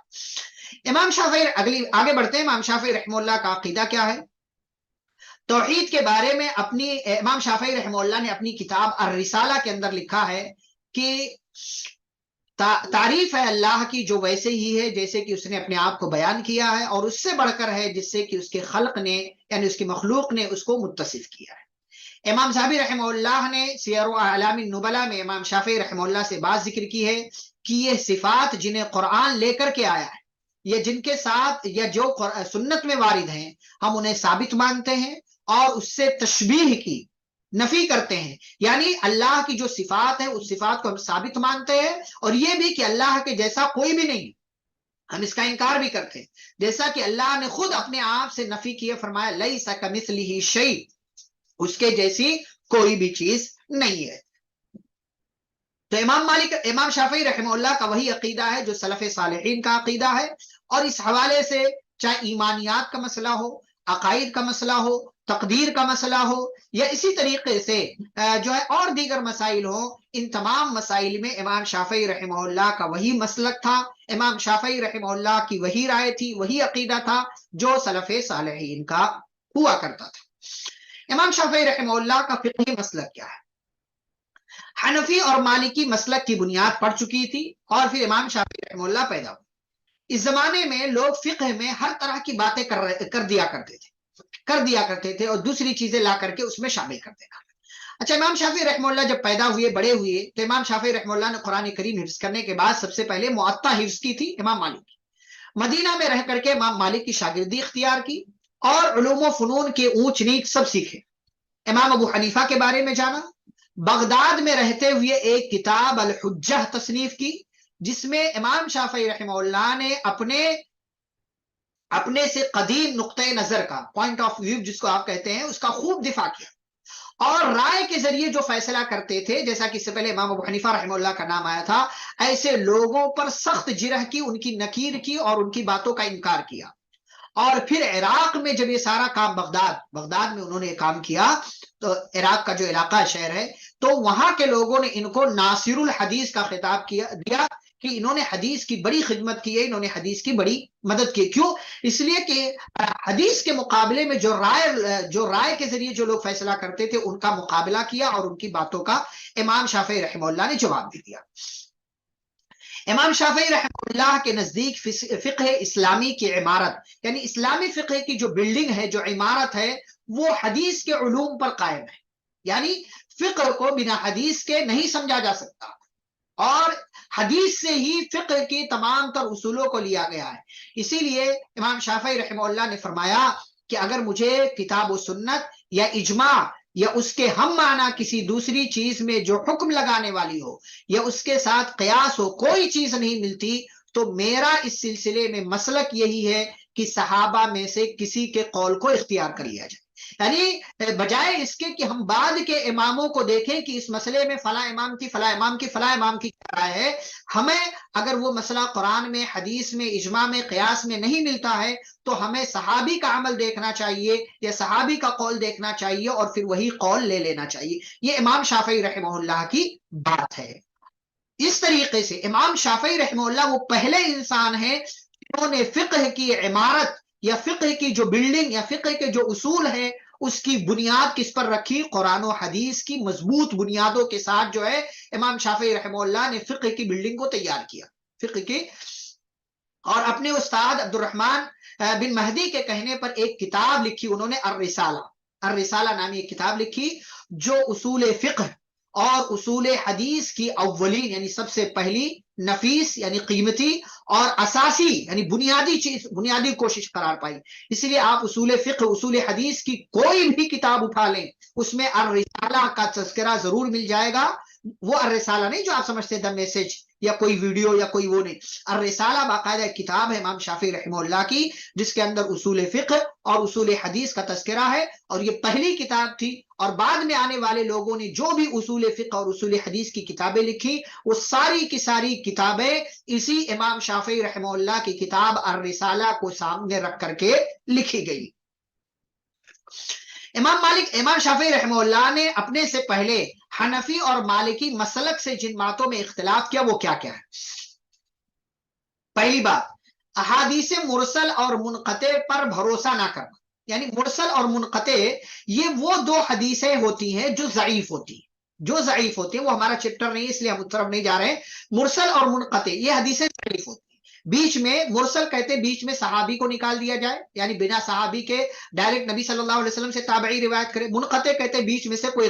امام شافعی آگے بڑھتے ہیں. امام شافعی رحمہ اللہ کا عقیدہ کیا ہے؟ توحید کے بارے میں اپنی امام شافعی رحمہ اللہ نے اپنی کتاب الرسالہ کے اندر لکھا ہے کہ تعریف ہے اللہ کی جو ویسے ہی ہے جیسے کہ اس نے اپنے آپ کو بیان کیا ہے, اور اس سے بڑھ کر ہے جس سے کہ اس کے خلق نے یعنی اس کی مخلوق نے اس کو متصف کیا ہے. امام صحابی رحمہ اللہ نے سیر اعلام النبلاء میں امام شافعی رحمہ اللہ سے بات ذکر کی ہے کہ یہ صفات جنہیں قرآن لے کر کے آیا ہے, یہ جن کے ساتھ یا جو سنت میں وارد ہیں ہم انہیں ثابت مانتے ہیں اور اس سے تشبیہ کی نفی کرتے ہیں, یعنی اللہ کی جو صفات ہے اس صفات کو ہم ثابت مانتے ہیں اور یہ بھی کہ اللہ کے جیسا کوئی بھی نہیں, ہم اس کا انکار بھی کرتے ہیں جیسا کہ اللہ نے خود اپنے آپ سے نفی کیے, فرمایا لیس کمثلہ شیء, اس کے جیسی کوئی بھی چیز نہیں ہے. تو امام شافعی رحمہ اللہ کا وہی عقیدہ ہے جو سلف صالحین کا عقیدہ ہے, اور اس حوالے سے چاہے ایمانیات کا مسئلہ ہو, عقائد کا مسئلہ ہو, تقدیر کا مسئلہ ہو یا اسی طریقے سے جو ہے اور دیگر مسائل ہو, ان تمام مسائل میں امام شافعی رحمہ اللہ کا وہی مسلک تھا, امام شافعی رحمہ اللہ کی وہی رائے تھی, وہی عقیدہ تھا جو سلف صالحین کا ہوا کرتا تھا. امام شافعی رحمہ اللہ کا فقہی مسلک کیا ہے؟ حنفی اور مالکی مسلک کی بنیاد پڑ چکی تھی اور پھر امام شافعی رحمہ اللہ پیدا ہوئے. اس زمانے میں لوگ فقہ میں ہر طرح کی باتیں کر دیا کرتے تھے اور دوسری چیزیں لا کر کے اس میں شامل کرتے تھے. اچھا, امام شافعی رحمہ اللہ جب پیدا ہوئے بڑے ہوئے تو امام شافعی رحمہ اللہ نے قرآن کریم حفظ کرنے کے بعد سب سے پہلے معطا حفظ کی تھی امام مالک کی. مدینہ میں رہ کر کے امام مالک کی شاگردی اختیار کی اور علوم و فنون کے اونچ نیچ سب سیکھے. امام ابو حنیفہ کے بارے میں جانا. بغداد میں رہتے ہوئے ایک کتاب الحجہ تصنیف کی جس میں امام شافعی رحمہ اللہ نے اپنے سے قدیم نقطۂ نظر کا پوائنٹ آف ویو جس کو آپ کہتے ہیں اس کا خوب دفاع کیا, اور رائے کے ذریعے جو فیصلہ کرتے تھے جیسا کہ اس سے پہلے امام ابو حنیفہ رحمہ اللہ کا نام آیا تھا, ایسے لوگوں پر سخت جرح کی, ان کی نکیر کی اور ان کی باتوں کا انکار کیا. اور پھر عراق میں جب یہ سارا کام بغداد میں انہوں نے کام کیا تو عراق کا جو علاقہ شہر ہے تو وہاں کے لوگوں نے ان کو ناصر الحدیث کا خطاب دیا کہ انہوں نے حدیث کی بڑی خدمت کی ہے, انہوں نے حدیث کی بڑی مدد کی. کیوں؟ اس لیے کہ حدیث کے مقابلے میں جو رائے کے ذریعے جو لوگ فیصلہ کرتے تھے ان کا مقابلہ کیا اور ان کی باتوں کا امام شافعی رحمہ اللہ نے جواب بھی دیا. امام شافعی رحمہ اللہ کے نزدیک فقہ اسلامی کی عمارت یعنی اسلامی فقہ کی جو بلڈنگ ہے, جو عمارت ہے, وہ حدیث کے علوم پر قائم ہے. یعنی فقہ کو بنا حدیث کے نہیں سمجھا جا سکتا اور حدیث سے ہی فقہ کی تمام تر اصولوں کو لیا گیا ہے. اسی لیے امام شافعی رحمہ اللہ نے فرمایا کہ اگر مجھے کتاب و سنت یا اجماع یا اس کے ہم معنی کسی دوسری چیز میں جو حکم لگانے والی ہو یا اس کے ساتھ قیاس ہو کوئی چیز نہیں ملتی تو میرا اس سلسلے میں مسلک یہی ہے کہ صحابہ میں سے کسی کے قول کو اختیار کر لیا جائے، یعنی بجائے اس کے کہ ہم بعد کے اماموں کو دیکھیں کہ اس مسئلے میں فلاں امام کی فلاں امام کی فلاں امام کی کیا رائے ہے، ہمیں اگر وہ مسئلہ قرآن میں، حدیث میں، اجماع میں، قیاس میں نہیں ملتا ہے تو ہمیں صحابی کا عمل دیکھنا چاہیے یا صحابی کا قول دیکھنا چاہیے اور پھر وہی قول لے لینا چاہیے۔ یہ امام شافعی رحمہ اللہ کی بات ہے۔ اس طریقے سے امام شافعی رحمہ اللہ وہ پہلے انسان ہیں جنہوں نے فقہ کی عمارت یا فقہ کی جو بلڈنگ یا فقہ کے جو اصول ہیں اس کی بنیاد کس پر رکھی؟ قرآن و حدیث کی مضبوط بنیادوں کے ساتھ جو ہے امام شافعی رحمہ اللہ نے فقہ کی بلڈنگ کو تیار کیا، فقہ کی، اور اپنے استاد عبد الرحمن بن مہدی کے کہنے پر ایک کتاب لکھی انہوں نے، الرسالہ نامی ایک کتاب لکھی جو اصول فقہ اور اصول حدیث کی اولین یعنی سب سے پہلی نفیس یعنی قیمتی اور اساسی یعنی بنیادی چیز، بنیادی کوشش قرار پائی۔ اس لیے آپ اصول فقہ، اصول حدیث کی کوئی بھی کتاب اٹھا لیں اس میں الرسالہ کا تذکرہ ضرور مل جائے گا۔ وہ الرسالہ نہیں جو آپ سمجھتے ہیں دا میسج یا کوئی ویڈیو یا کوئی وہ نہیں، الرسالہ باقاعدہ ایک کتاب ہے امام شافعی رحمہ اللہ کی جس کے اندر اصول فقہ اور اصول حدیث کا تذکرہ ہے، اور یہ پہلی کتاب تھی، اور بعد میں آنے والے لوگوں نے جو بھی اصول فقہ اور اصول حدیث کی کتابیں لکھی وہ ساری کی ساری کتابیں اسی امام شافعی رحمہ اللہ کی کتاب الرسالہ کو سامنے رکھ کر کے لکھی گئی۔ امام شافعی رحمہ اللہ نے اپنے سے پہلے حنفی اور مالکی مسلک سے جن باتوں میں اختلاف کیا وہ کیا کیا ہے؟ پہلی بات، احادیث مرسل اور منقطع پر بھروسہ نہ کرنا، یعنی مرسل اور منقطع یہ وہ دو حدیثیں ہوتی ہیں جو ضعیف ہوتی ہیں، وہ ہمارا چیپٹر نہیں اس لیے ہم اس طرف نہیں جا رہے ہیں۔ مرسل اور منقطع یہ حدیثیں ضعیف ہوتی ہیں، بیچ میں مرسل کہتے ہیں بیچ میں صحابی کو نکال دیا جائے، یعنی بنا صحابی کے ڈائریکٹ نبی صلی اللہ علیہ وسلم سے تابعی روایت کرے۔ منقطع کہتے ہیں بیچ میں سے کوئی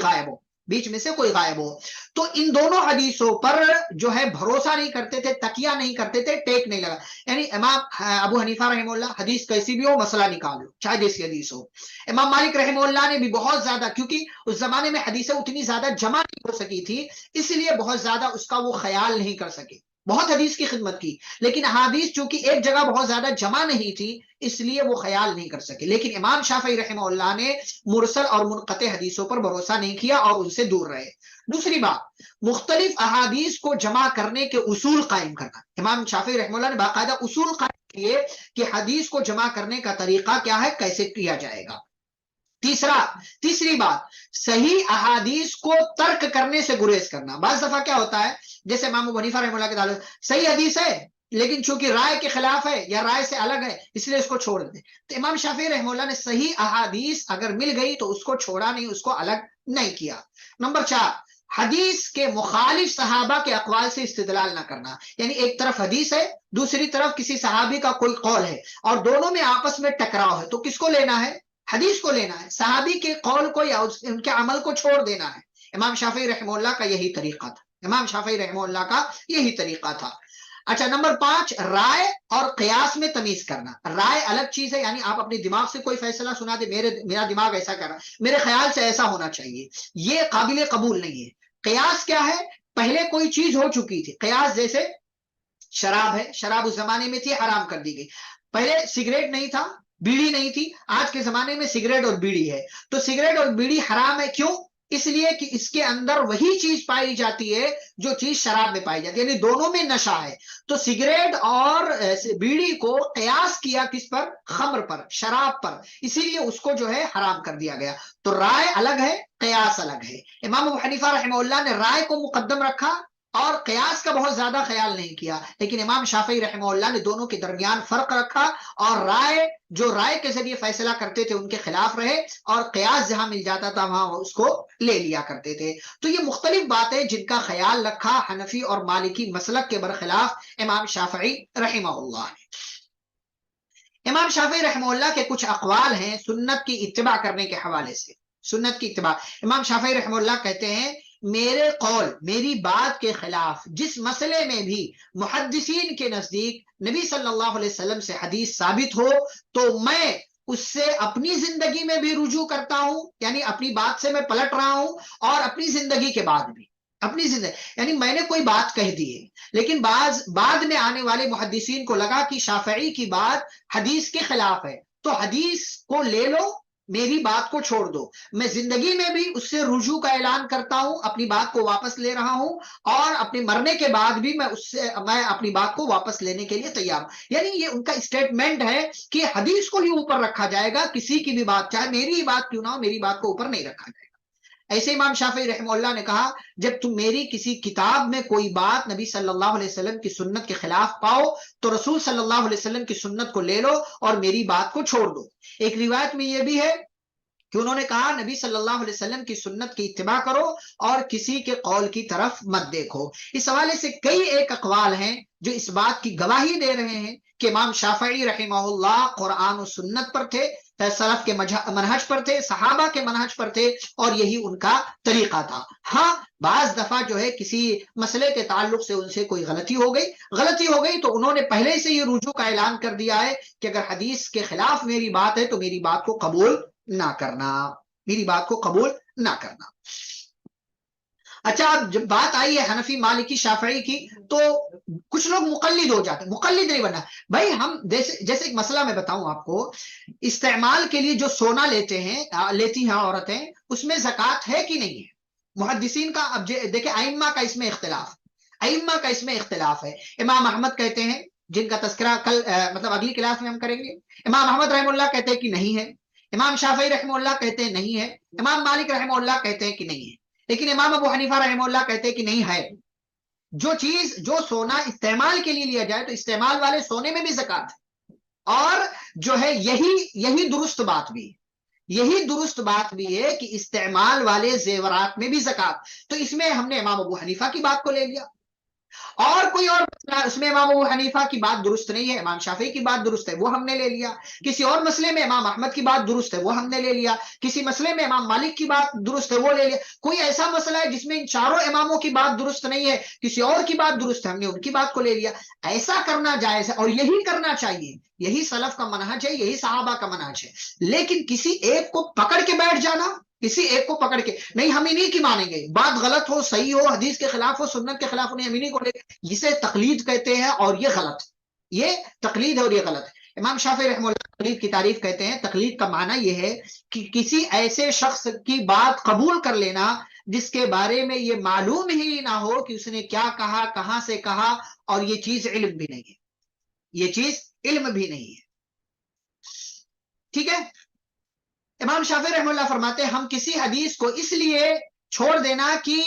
غائب ہو، تو ان دونوں حدیثوں پر جو ہے بھروسہ نہیں کرتے تھے، تکیہ نہیں کرتے تھے، ٹیک نہیں لگا، یعنی امام ابو حنیفہ رحمہ اللہ حدیث کیسی بھی ہو مسئلہ نکال لو چاہے جیسی حدیث ہو۔ امام مالک رحمہ اللہ نے بھی بہت زیادہ، کیونکہ اس زمانے میں حدیثیں اتنی زیادہ جمع نہیں ہو سکی تھی اس لیے بہت زیادہ اس کا وہ خیال نہیں کر سکے، بہت حدیث کی خدمت کی لیکن احادیث چونکہ ایک جگہ بہت زیادہ جمع نہیں تھی اس لیے وہ خیال نہیں کر سکے۔ لیکن امام شافعی رحمہ اللہ نے مرسل اور منقطع حدیثوں پر بھروسہ نہیں کیا اور ان سے دور رہے۔ دوسری بات، مختلف احادیث کو جمع کرنے کے اصول قائم کرنا، امام شافعی رحمہ اللہ نے باقاعدہ اصول قائم کیے کہ حدیث کو جمع کرنے کا طریقہ کیا ہے، کیسے کیا جائے گا۔ تیسری بات، صحیح احادیث کو ترک کرنے سے گریز کرنا۔ بعض دفعہ کیا ہوتا ہے جیسے امام ابو حنیفہ رحمہ اللہ کے تعلق صحیح حدیث ہے لیکن چونکہ رائے کے خلاف ہے یا رائے سے الگ ہے اس لیے اس کو چھوڑ دیں، تو امام شافعی رحمہ اللہ نے صحیح احادیث اگر مل گئی تو اس کو چھوڑا نہیں، اس کو الگ نہیں کیا۔ نمبر 4، حدیث کے مخالف صحابہ کے اقوال سے استدلال نہ کرنا، یعنی ایک طرف حدیث ہے دوسری طرف کسی صحابی کا کوئی قول ہے اور دونوں میں آپس میں ٹکراؤ ہے تو کس کو لینا ہے؟ حدیث کو لینا ہے، صحابی کے قول کو یا ان کے عمل کو چھوڑ دینا ہے۔ امام شافعی رحمہ اللہ کا یہی طریقہ تھا، اچھا نمبر 5، رائے اور قیاس میں تمیز کرنا۔ رائے الگ چیز ہے، یعنی آپ اپنے دماغ سے کوئی فیصلہ سنا دے، میرا دماغ ایسا کر رہا ہے، میرے خیال سے ایسا ہونا چاہیے، یہ قابل قبول نہیں ہے۔ قیاس کیا ہے؟ پہلے کوئی چیز ہو چکی تھی، قیاس جیسے شراب ہے، شراب اس زمانے میں تھی حرام کر دی گئی، پہلے سگریٹ نہیں تھا، بیڑی نہیں تھی، آج کے زمانے میں سگریٹ اور بیڑی ہے، تو سگریٹ اور بیڑی حرام ہے، کیوں؟ اس لیے کہ اس کے اندر وہی چیز پائی جاتی ہے جو چیز شراب میں پائی جاتی ہے، یعنی دونوں میں نشہ ہے، تو سگریٹ اور بیڑی کو قیاس کیا کس پر؟ خمر پر، شراب پر، اسی لیے اس کو جو ہے حرام کر دیا گیا۔ تو رائے الگ ہے، قیاس الگ ہے۔ امام ابو حنیفہ رحمہ اللہ نے رائے کو مقدم رکھا اور قیاس کا بہت زیادہ خیال نہیں کیا، لیکن امام شافعی رحمہ اللہ نے دونوں کے درمیان فرق رکھا اور رائے کے ذریعے فیصلہ کرتے تھے ان کے خلاف رہے اور قیاس جہاں مل جاتا تھا وہاں اس کو لے لیا کرتے تھے۔ تو یہ مختلف باتیں جن کا خیال رکھا حنفی اور مالکی مسلک کے برخلاف امام شافعی رحمہ اللہ نے۔ امام شافعی رحمہ اللہ کے کچھ اقوال ہیں سنت کی اتباع کرنے کے حوالے سے، سنت کی اتباع۔ امام شافعی رحمہ اللہ کہتے ہیں میرے قول، میری بات کے خلاف جس مسئلے میں بھی محدثین کے نزدیک نبی صلی اللہ علیہ وسلم سے حدیث ثابت ہو تو میں اس سے اپنی زندگی میں بھی رجوع کرتا ہوں، یعنی اپنی بات سے میں پلٹ رہا ہوں اور اپنی زندگی کے بعد بھی اپنی زندگی، یعنی میں نے کوئی بات کہہ دی ہے، لیکن بعد میں آنے والے محدثین کو لگا کہ شافعی کی بات حدیث کے خلاف ہے، تو حدیث کو لے لو، میری بات کو چھوڑ دو۔ میں زندگی میں بھی اس سے رجوع کا اعلان کرتا ہوں، اپنی بات کو واپس لے رہا ہوں، اور اپنے مرنے کے بعد بھی میں اپنی بات کو واپس لینے کے لیے تیار ہوں۔ یعنی یہ ان کا اسٹیٹمنٹ ہے کہ حدیث کو ہی اوپر رکھا جائے گا، کسی کی بھی بات، چاہے میری ہی بات کیوں نہ ہو، میری بات کو اوپر نہیں رکھا جائے گا۔ ایسے امام شافعی رحمہ اللہ نے کہا جب تم میری کسی کتاب میں کوئی بات نبی صلی اللہ علیہ وسلم کی سنت کے خلاف پاؤ تو رسول صلی اللہ علیہ وسلم کی سنت کو لے لو اور میری بات کو چھوڑ دو۔ ایک روایت میں یہ بھی ہے کہ انہوں نے کہا نبی صلی اللہ علیہ وسلم کی سنت کی اتباع کرو اور کسی کے قول کی طرف مت دیکھو۔ اس حوالے سے کئی ایک اقوال ہیں جو اس بات کی گواہی دے رہے ہیں کہ امام شافعی رحمہ اللہ قرآن و سنت پر تھے، سلف کے منہج پر تھے، صحابہ کے منہج پر تھے، اور یہی ان کا طریقہ تھا۔ ہاں بعض دفعہ جو ہے کسی مسئلے کے تعلق سے ان سے کوئی غلطی ہو گئی تو انہوں نے پہلے سے یہ رجوع کا اعلان کر دیا ہے کہ اگر حدیث کے خلاف میری بات ہے تو میری بات کو قبول نہ کرنا، میری بات کو قبول نہ کرنا۔ اچھا اب جب بات آئی ہے حنفی مالکی شافعی کی تو کچھ لوگ مقلد ہو جاتے ہیں۔ مقلد نہیں بننا بھائی، ہم جیسے ایک مسئلہ میں بتاؤں آپ کو، استعمال کے لیے جو سونا لیتی ہیں عورتیں، اس میں زکوٰۃ ہے کہ نہیں ہے؟ محدثین کا اب دیکھیں ائمہ کا اس میں اختلاف ہے۔ امام احمد کہتے ہیں، جن کا تذکرہ کل مطلب اگلی کلاس میں ہم کریں گے، امام احمد رحمہ اللہ کہتے ہیں کہ نہیں ہے، امام شافعی رحمہ اللہ کہتے ہیں نہیں ہے، امام مالک رحمہ اللہ کہتے ہیں کہ نہیں ہے، لیکن امام ابو حنیفہ رحمہ اللہ کہتے ہیں کہ نہیں ہے۔ جو سونا استعمال کے لیے لیا جائے تو استعمال والے سونے میں بھی زکوٰۃ ہے، اور جو ہے یہی درست بات بھی ہے کہ استعمال والے زیورات میں بھی زکوٰۃ۔ تو اس میں ہم نے امام ابو حنیفہ کی بات کو لے لیا، اور کوئی اور مسئلہ اس میں امام ابو حنیفہ کی بات درست نہیں ہے، امام شافعی کی بات درست ہے، وہ ہم نے لے لیا۔ کسی اور مسئلے میں امام احمد کی بات درست ہے، وہ ہم نے لے لیا۔ کسی مسئلے میں امام مالک کی بات درست ہے، وہ لے لیا۔ کوئی ایسا مسئلہ ہے جس میں ان چاروں اماموں کی بات درست نہیں ہے، کسی اور کی بات درست ہے، ہم نے ان کی بات کو لے لیا۔ ایسا کرنا جائز ہے اور یہی کرنا چاہیے، یہی سلف کا منہج ہے، یہی صحابہ کا منہج ہے۔ لیکن کسی ایک کو پکڑ کے بیٹھ جانا، کسی ایک کو پکڑ کے نہیں ہم انہیں کی مانیں گے، بات غلط ہو صحیح ہو، حدیث کے خلاف ہو سنت کے خلاف ہو، نہیں ہم انہیں کو لے، جسے تقلید کہتے ہیں، اور یہ غلط، یہ تقلید ہے اور یہ غلط ہے۔ امام شافعی رحمہ اللہ تقلید کی تعریف کہتے ہیں، تقلید کا معنی یہ ہے کہ کسی ایسے شخص کی بات قبول کر لینا جس کے بارے میں یہ معلوم ہی نہ ہو کہ اس نے کیا کہا، کہاں سے کہا، اور یہ چیز علم بھی نہیں ہے، یہ چیز علم بھی نہیں ہے۔ ٹھیک ہے، امام شافعی رحمہ اللہ فرماتے ہیں ہم کسی حدیث کو اس لیے چھوڑ دینا کہ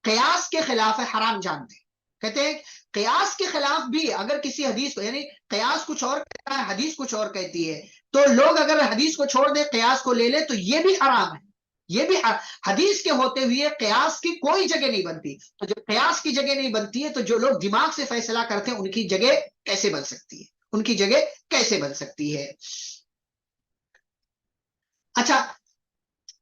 قیاس کے خلاف ہے حرام جانتے ہیں۔ کہتے ہیں قیاس کے خلاف بھی اگر کسی حدیث کو، یعنی قیاس کچھ اور کہتا ہے حدیث کچھ اور کہتی ہے، تو لوگ اگر حدیث کو چھوڑ دے قیاس کو لے لے تو یہ بھی حرام ہے، یہ بھی حدیث کے ہوتے ہوئے قیاس کی کوئی جگہ نہیں بنتی۔ تو جب قیاس کی جگہ نہیں بنتی ہے تو جو لوگ دماغ سے فیصلہ کرتے ہیں ان کی جگہ کیسے بن سکتی ہے، ان کی جگہ کیسے بن سکتی ہے؟ اچھا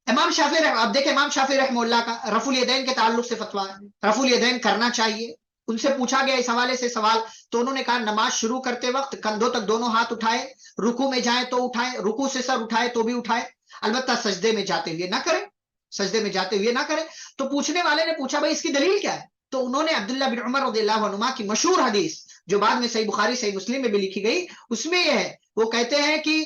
امام شافعی اب دیکھیں امام شافعی رحمہ اللہ کا رفع الیدین کے تعلق سے فتویٰ ہے، رفع الیدین کرنا چاہیے۔ ان سے پوچھا گیا اس حوالے سے سوال، تو انہوں نے کہا نماز شروع کرتے وقت کندھوں تک دونوں ہاتھ اٹھائے، رکوع میں جائیں تو اٹھائے، رکوع سے سر اٹھائے تو بھی اٹھائے، البتہ سجدے میں جاتے ہوئے نہ کرے، سجدے میں جاتے ہوئے نہ کرے۔ تو پوچھنے والے نے پوچھا بھائی اس کی دلیل کیا ہے؟ تو انہوں نے عبداللہ بن عمر رضی اللہ عنہما کی مشہور حدیث جو بعد میں صحیح بخاری صحیح مسلم میں بھی لکھی گئی، اس میں یہ ہے، وہ کہتے ہیں کہ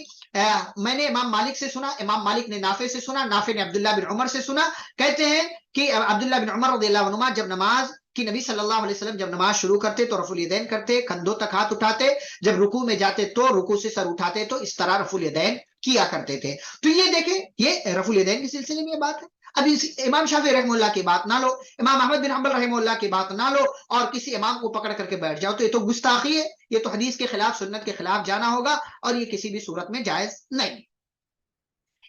میں نے امام مالک سے سنا، امام مالک نے نافع سے سنا، نافع نے عبداللہ بن عمر سے سنا، کہتے ہیں کہ عبداللہ بن عمر رضی اللہ عنہما جب نماز کی نبی صلی اللہ علیہ وسلم جب نماز شروع کرتے تو رفع الیدین کرتے، کندھوں تک ہاتھ اٹھاتے، جب رکوع میں جاتے تو رکوع سے سر اٹھاتے، تو اس طرح رفع الیدین کیا کرتے تھے۔ تو یہ دیکھیں یہ رفع الیدین کے سلسلے میں یہ بات ہے۔ اب امام شافعی رحمہ اللہ کی بات نہ لو، امام احمد بن حنبل رحمہ اللہ کی بات نہ لو، اور کسی امام کو پکڑ کر کے بیٹھ جاؤ، تو یہ تو گستاخی ہے، یہ تو حدیث کے خلاف سنت کے خلاف جانا ہوگا، اور یہ کسی بھی صورت میں جائز نہیں۔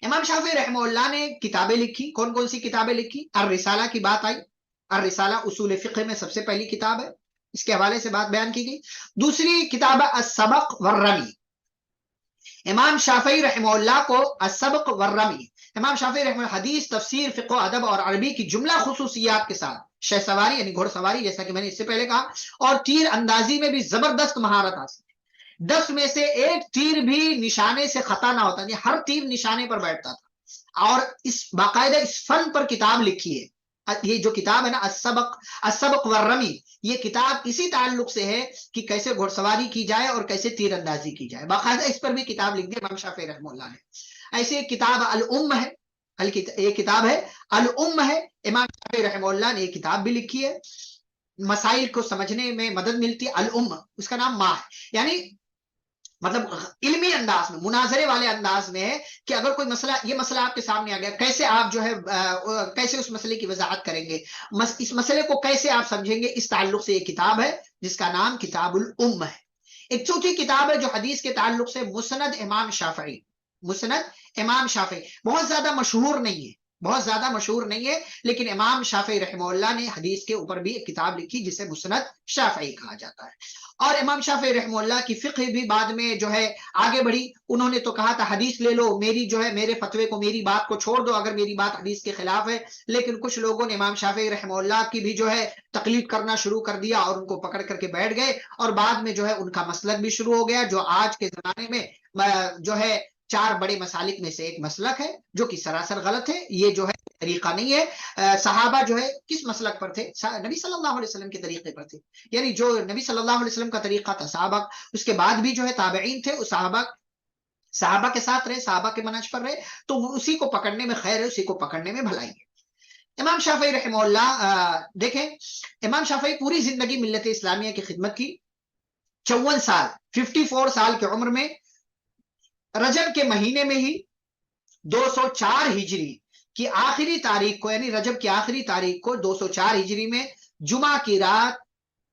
امام شافعی رحمہ اللہ نے کتابیں لکھی، کون کون سی کتابیں لکھی؟ الرسالہ کی بات آئی، الرسالہ اصول فقہ میں سب سے پہلی کتاب ہے، اس کے حوالے سے بات بیان کی گئی۔ دوسری کتاب ہے السبق والرمی، امام شافعی رحمہ اللہ کو السبق والرمی، امام شافعی رحمہ اللہ حدیث تفسیر فقہ و ادب اور عربی کی جملہ خصوصیات کے ساتھ شہ سواری یعنی گھوڑ سواری جیسا کہ میں نے اس سے پہلے کہا، اور تیر اندازی میں بھی زبردست مہارت حاصل، 10 میں سے ایک تیر بھی نشانے سے خطا نہ ہوتا، یعنی ہر تیر نشانے پر بیٹھتا تھا، اور اس باقاعدہ اس فن پر کتاب لکھی ہے یہ جو کتاب ہے نا السبق والرمی، یہ کتاب اسی تعلق سے ہے کہ کیسے گھڑ سواری کی جائے اور کیسے تیر اندازی کی جائے. باقاعدہ اس پر بھی کتاب لکھ دی امام شافعی رحمہ اللہ نے. ایسے کتاب الام ہے، یہ کتاب ہے الام ہے، امام شافعی رحمہ اللہ نے یہ کتاب بھی لکھی ہے. مسائل کو سمجھنے میں مدد ملتی ہے. الام اس کا نام ماں ہے، یعنی مطلب علمی انداز میں، مناظرے والے انداز میں ہے کہ اگر کوئی مسئلہ، یہ مسئلہ آپ کے سامنے آ گیا، کیسے آپ جو ہے کیسے اس مسئلے کی وضاحت کریں گے، اس مسئلے کو کیسے آپ سمجھیں گے، اس تعلق سے یہ کتاب ہے جس کا نام کتاب الام ہے. ایک چوتھی کتاب ہے جو حدیث کے تعلق سے مسند امام شافعی. مسند امام شافعی بہت زیادہ مشہور نہیں ہے، بہت زیادہ مشہور نہیں ہے، لیکن امام شافعی رحمہ اللہ نے حدیث کے اوپر بھی ایک کتاب لکھی جسے مسند شافعی کہا جاتا ہے. اور امام شافعی رحمہ اللہ کی فقہ بھی بعد میں جو ہے آگے بڑھی. انہوں نے تو کہا تھا حدیث لے لو، میری جو ہے میرے فتوے کو، میری بات کو چھوڑ دو اگر میری بات حدیث کے خلاف ہے. لیکن کچھ لوگوں نے امام شافعی رحمہ اللہ کی بھی جو ہے تقلید کرنا شروع کر دیا اور ان کو پکڑ کر کے بیٹھ گئے، اور بعد میں جو ہے ان کا مسلک بھی شروع ہو گیا، جو آج کے زمانے میں جو ہے 4 بڑے مسالک میں سے ایک مسلک ہے، جو کہ سراسر غلط ہے. یہ جو ہے طریقہ نہیں ہے. صحابہ جو ہے کس مسلک پر تھے؟ نبی صلی اللہ علیہ وسلم کے طریقے پر تھے. یعنی جو نبی صلی اللہ علیہ وسلم کا طریقہ تھا، صحابہ اس کے بعد بھی جو ہے تابعین تھے، اس صحابہ کے ساتھ رہے، صحابہ کے منہج پر رہے، تو اسی کو پکڑنے میں خیر ہے، اسی کو پکڑنے میں بھلائی ہے. امام شافعی رحمہ اللہ دیکھیں، امام شافعی پوری زندگی ملت اسلامیہ کی خدمت کی. 54 سال 54 سال کی عمر میں رجب کے مہینے میں ہی 204 ہجری کی آخری تاریخ کو، یعنی رجب کی آخری تاریخ کو 204 ہجری میں جمعہ کی رات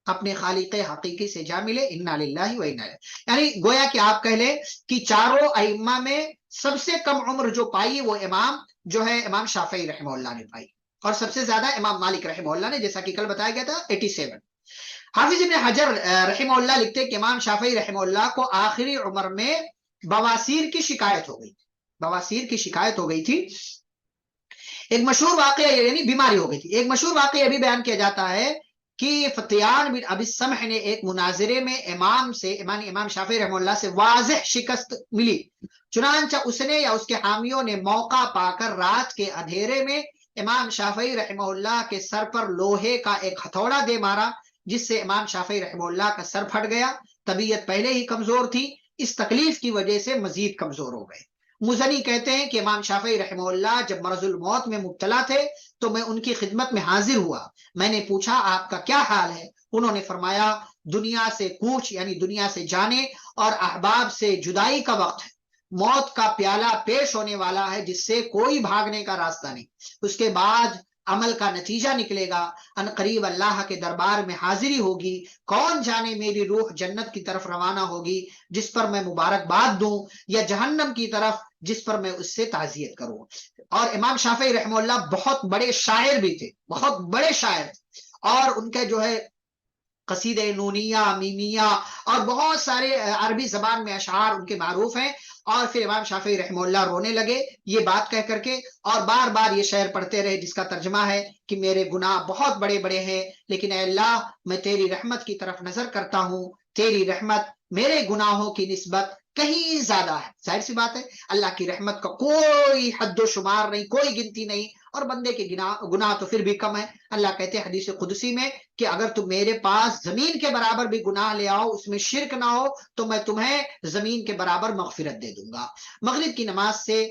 اپنے خالق حقیقی سے جا ملے. انا للہ و انا الیہ. یعنی گویا کہ آپ کہہ لیں کہ چاروں ائمہ میں سب سے کم عمر جو پائی وہ امام جو ہے امام شافعی رحمہ اللہ نے پائی، اور سب سے زیادہ امام مالک رحمہ اللہ نے، جیسا کہ کل بتایا گیا تھا 87. حافظ ابن حجر رحمہ اللہ لکھتے کہ امام شافعی رحمہ اللہ کو آخری عمر میں بواسیر کی شکایت ہو گئی، بواسیر کی شکایت ہو گئی تھی. ایک مشہور واقعہ، یعنی بیماری ہو گئی تھی. ایک مشہور واقعہ یہ بھی بیان کیا جاتا ہے کہ فتیان بن ابی السمح نے ایک مناظرے میں امام شافعی رحمہ اللہ سے واضح شکست ملی، چنانچہ اس نے یا اس کے حامیوں نے موقع پا کر رات کے اندھیرے میں امام شافعی رحمہ اللہ کے سر پر لوہے کا ایک ہتھوڑا دے مارا، جس سے امام شافعی رحمہ اللہ کا سر پھٹ گیا. طبیعت پہلے ہی کمزور تھی، اس تکلیف کی وجہ سے مزید کمزور ہو گئے. مزنی کہتے ہیں کہ امام شافعی رحمہ اللہ جب مرض الموت میں مبتلا تھے تو میں ان کی خدمت میں حاضر ہوا. میں نے پوچھا آپ کا کیا حال ہے؟ انہوں نے فرمایا دنیا سے کوچ، یعنی دنیا سے جانے اور احباب سے جدائی کا وقت ہے. موت کا پیالہ پیش ہونے والا ہے جس سے کوئی بھاگنے کا راستہ نہیں. اس کے بعد عمل کا نتیجہ نکلے گا، ان قریب اللہ کے دربار میں حاضری ہوگی. کون جانے میری روح جنت کی طرف روانہ ہوگی جس پر میں مبارکباد دوں، یا جہنم کی طرف جس پر میں اس سے تعزیت کروں. اور امام شافعی رحمہ اللہ بہت بڑے شاعر بھی تھے، بہت بڑے شاعر تھے، اور ان کے جو ہے قصیدے نونیہ، میمیہ اور بہت سارے عربی زبان میں اشعار ان کے معروف ہیں. اور پھر امام شافعی رحمہ اللہ رونے لگے یہ بات کہہ کر کے، اور بار بار یہ شعر پڑھتے رہے جس کا ترجمہ ہے کہ میرے گناہ بہت بڑے بڑے ہیں، لیکن اے اللہ میں تیری رحمت کی طرف نظر کرتا ہوں، تیری رحمت میرے گناہوں کی نسبت کہیں زیادہ ہے. ظاہر سی بات ہے اللہ کی رحمت کا کوئی حد و شمار نہیں، کوئی گنتی نہیں، اور بندے کے گناہ تو پھر بھی کم ہے. اللہ کہتے ہیں حدیث قدسی میں کہ اگر تم میرے پاس زمین کے برابر بھی گناہ لے آؤ، اس میں شرک نہ ہو، تو میں تمہیں زمین کے برابر مغفرت دے دوں گا. مغرب کی نماز سے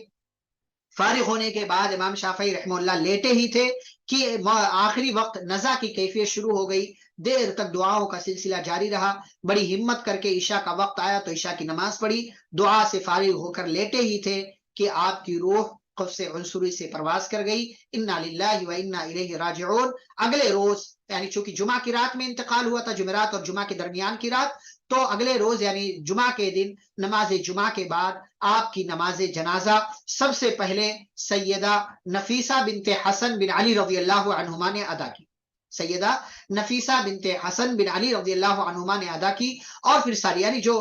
فارغ ہونے کے بعد امام شافعی رحمہ اللہ لیٹے ہی تھے کہ آخری وقت نزع کی کیفیت شروع ہو گئی. دیر تک دعاؤں کا سلسلہ جاری رہا. بڑی ہمت کر کے عشاء کا وقت آیا تو عشاء کی نماز پڑھی. دعا سے فارغ ہو کر لیٹے ہی تھے کہ آپ کی روح قفص عنصری سے پرواز کر گئی. انا للہ و انا الیہ راجعون. اگلے روز، یعنی چونکہ جمعہ کی رات میں انتقال ہوا تھا، جمعرات اور جمعہ کے درمیان کی رات، تو اگلے روز یعنی جمعہ کے دن نماز جمعہ کے بعد آپ کی نماز جنازہ سب سے پہلے سیدہ نفیسہ بنت حسن بن علی رضی اللہ عنہما نے ادا کی. سیدہ نفیسہ بنت حسن بن علی رضی اللہ عنہما نے ادا کی. اور پھر ساری، یعنی جو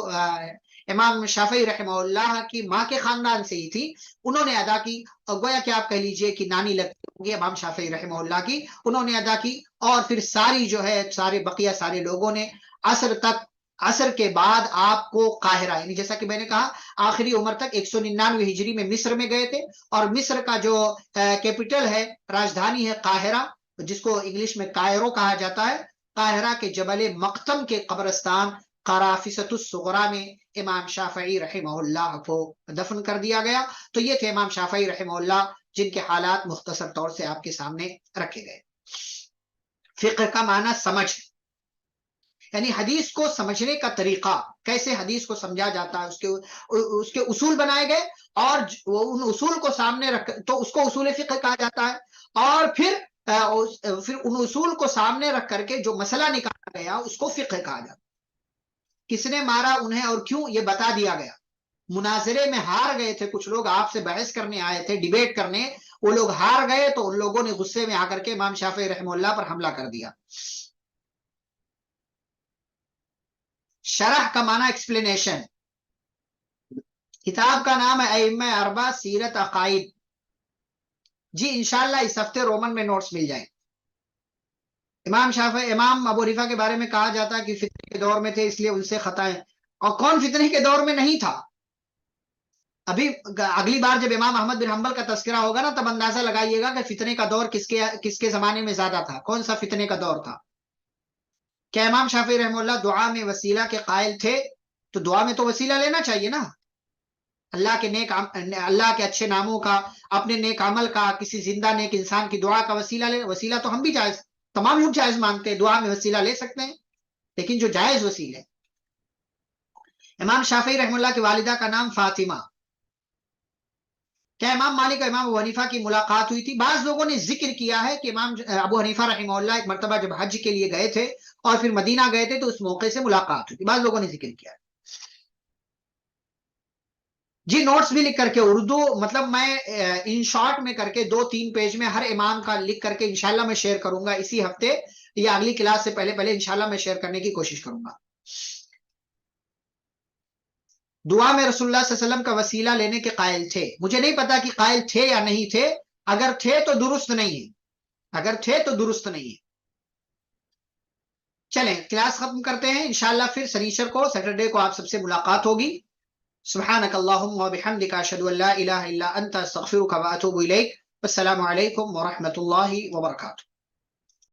امام شافعی رحمہ اللہ کی ماں کے خاندان سے ہی تھی، انہوں نے ادا کی. اور گویا کہ آپ کہہ لیجئے کہ نانی لگتی ہوگی امام شافعی رحمہ اللہ کی، انہوں نے ادا کی. اور پھر ساری جو ہے بقیہ سارے لوگوں نے عصر کے بعد آپ کو قاہرہ، یعنی جیسا کہ میں نے کہا آخری عمر تک 199 ہجری میں مصر میں گئے تھے، اور مصر کا جو کیپٹل ہے، راجدھانی ہے قاہرہ، جس کو انگلش میں کائرو کہا جاتا ہے، قاہرہ کے جبل مقتم کے قبرستان قرافست الصغرا میں امام شافعی رحمہ اللہ کو دفن کر دیا گیا۔ تو یہ تھے امام شافعی رحمہ اللہ، جن کے حالات مختصر طور سے آپ کے سامنے رکھے گئے۔ فقہ کا معنی سمجھ، یعنی حدیث کو سمجھنے کا طریقہ، کیسے حدیث کو سمجھا جاتا ہے، اس کے اصول بنائے گئے، اور ان اصول کو سامنے رکھ تو اس کو اصول فقہ کہا جاتا ہے، اور پھر ان اصول کو سامنے رکھ کر کے جو مسئلہ نکالا گیا اس کو فقہ کہا جاتا ہے۔ کس نے مارا انہیں اور کیوں، یہ بتا دیا گیا۔ مناظرے میں ہار گئے تھے کچھ لوگ، آپ سے بحث کرنے آئے تھے، ڈیبیٹ کرنے، وہ لوگ ہار گئے تو ان لوگوں نے غصے میں آ کر کے امام شافعی رحمہ اللہ پر حملہ کر دیا۔ شرح کا معنی ایکسپلینیشن، کتاب کا نام ہے ائمہ اربعہ سیرت عقائد۔ جی انشاءاللہ اس ہفتے رومن میں نوٹس مل جائیں۔ امام ابو حنیفہ کے بارے میں کہا جاتا ہے کہ فتنے کے دور میں تھے اس لیے ان سے خطائیں، اور کون فتنے کے دور میں نہیں تھا؟ ابھی اگلی بار جب امام احمد بن حنبل کا تذکرہ ہوگا نا، تب اندازہ لگائیے گا کہ فتنے کا دور کس کے زمانے میں زیادہ تھا، کون سا فتنے کا دور تھا۔ کیا امام شافعی رحمہ اللہ دعا میں وسیلہ کے قائل تھے؟ تو دعا میں تو وسیلہ لینا چاہیے نا، اللہ کے اچھے ناموں کا، اپنے نیک عمل کا، کسی زندہ نیک انسان کی دعا کا وسیلہ لے۔ وسیلہ تو ہم بھی جائز، تمام لوگ جائز مانتے ہیں، دعا میں وسیلہ لے سکتے ہیں، لیکن جو جائز وسیلے۔ امام شافعی رحمہ اللہ کی والدہ کا نام فاطمہ۔ کیا امام مالک اور امام ابو حنیفہ کی ملاقات ہوئی تھی؟ بعض لوگوں نے ذکر کیا ہے کہ امام ابو حنیفہ رحمہ اللہ ایک مرتبہ جب حج کے لیے گئے تھے اور پھر مدینہ گئے تھے تو اس موقع سے ملاقات ہوئی تھی، بعض لوگوں نے ذکر کیا ہے۔ جی نوٹس بھی لکھ کر کے، اردو مطلب میں ان شارٹ میں کر کے 2-3 پیج میں ہر امام کا لکھ کر کے انشاءاللہ میں شیئر کروں گا اسی ہفتے، یا اگلی کلاس سے پہلے انشاءاللہ میں شیئر کرنے کی کوشش کروں گا۔ دعا میں رسول اللہ صلی اللہ علیہ وسلم کا وسیلہ لینے کے قائل تھے؟ مجھے نہیں پتا کہ قائل تھے یا نہیں تھے، اگر تھے تو درست نہیں ہے، اگر تھے تو درست نہیں ہے۔ چلیں کلاس ختم کرتے ہیں، انشاءاللہ پھر سنیچر کو، سیٹرڈے کو آپ سب سے ملاقات ہوگی۔ سبحانک اللہم وبحمدک، اشہد ان لا الہ الا انت، استغفرک واتوب الیک۔ السلام علیکم ورحمۃ اللہ وبرکاتہ۔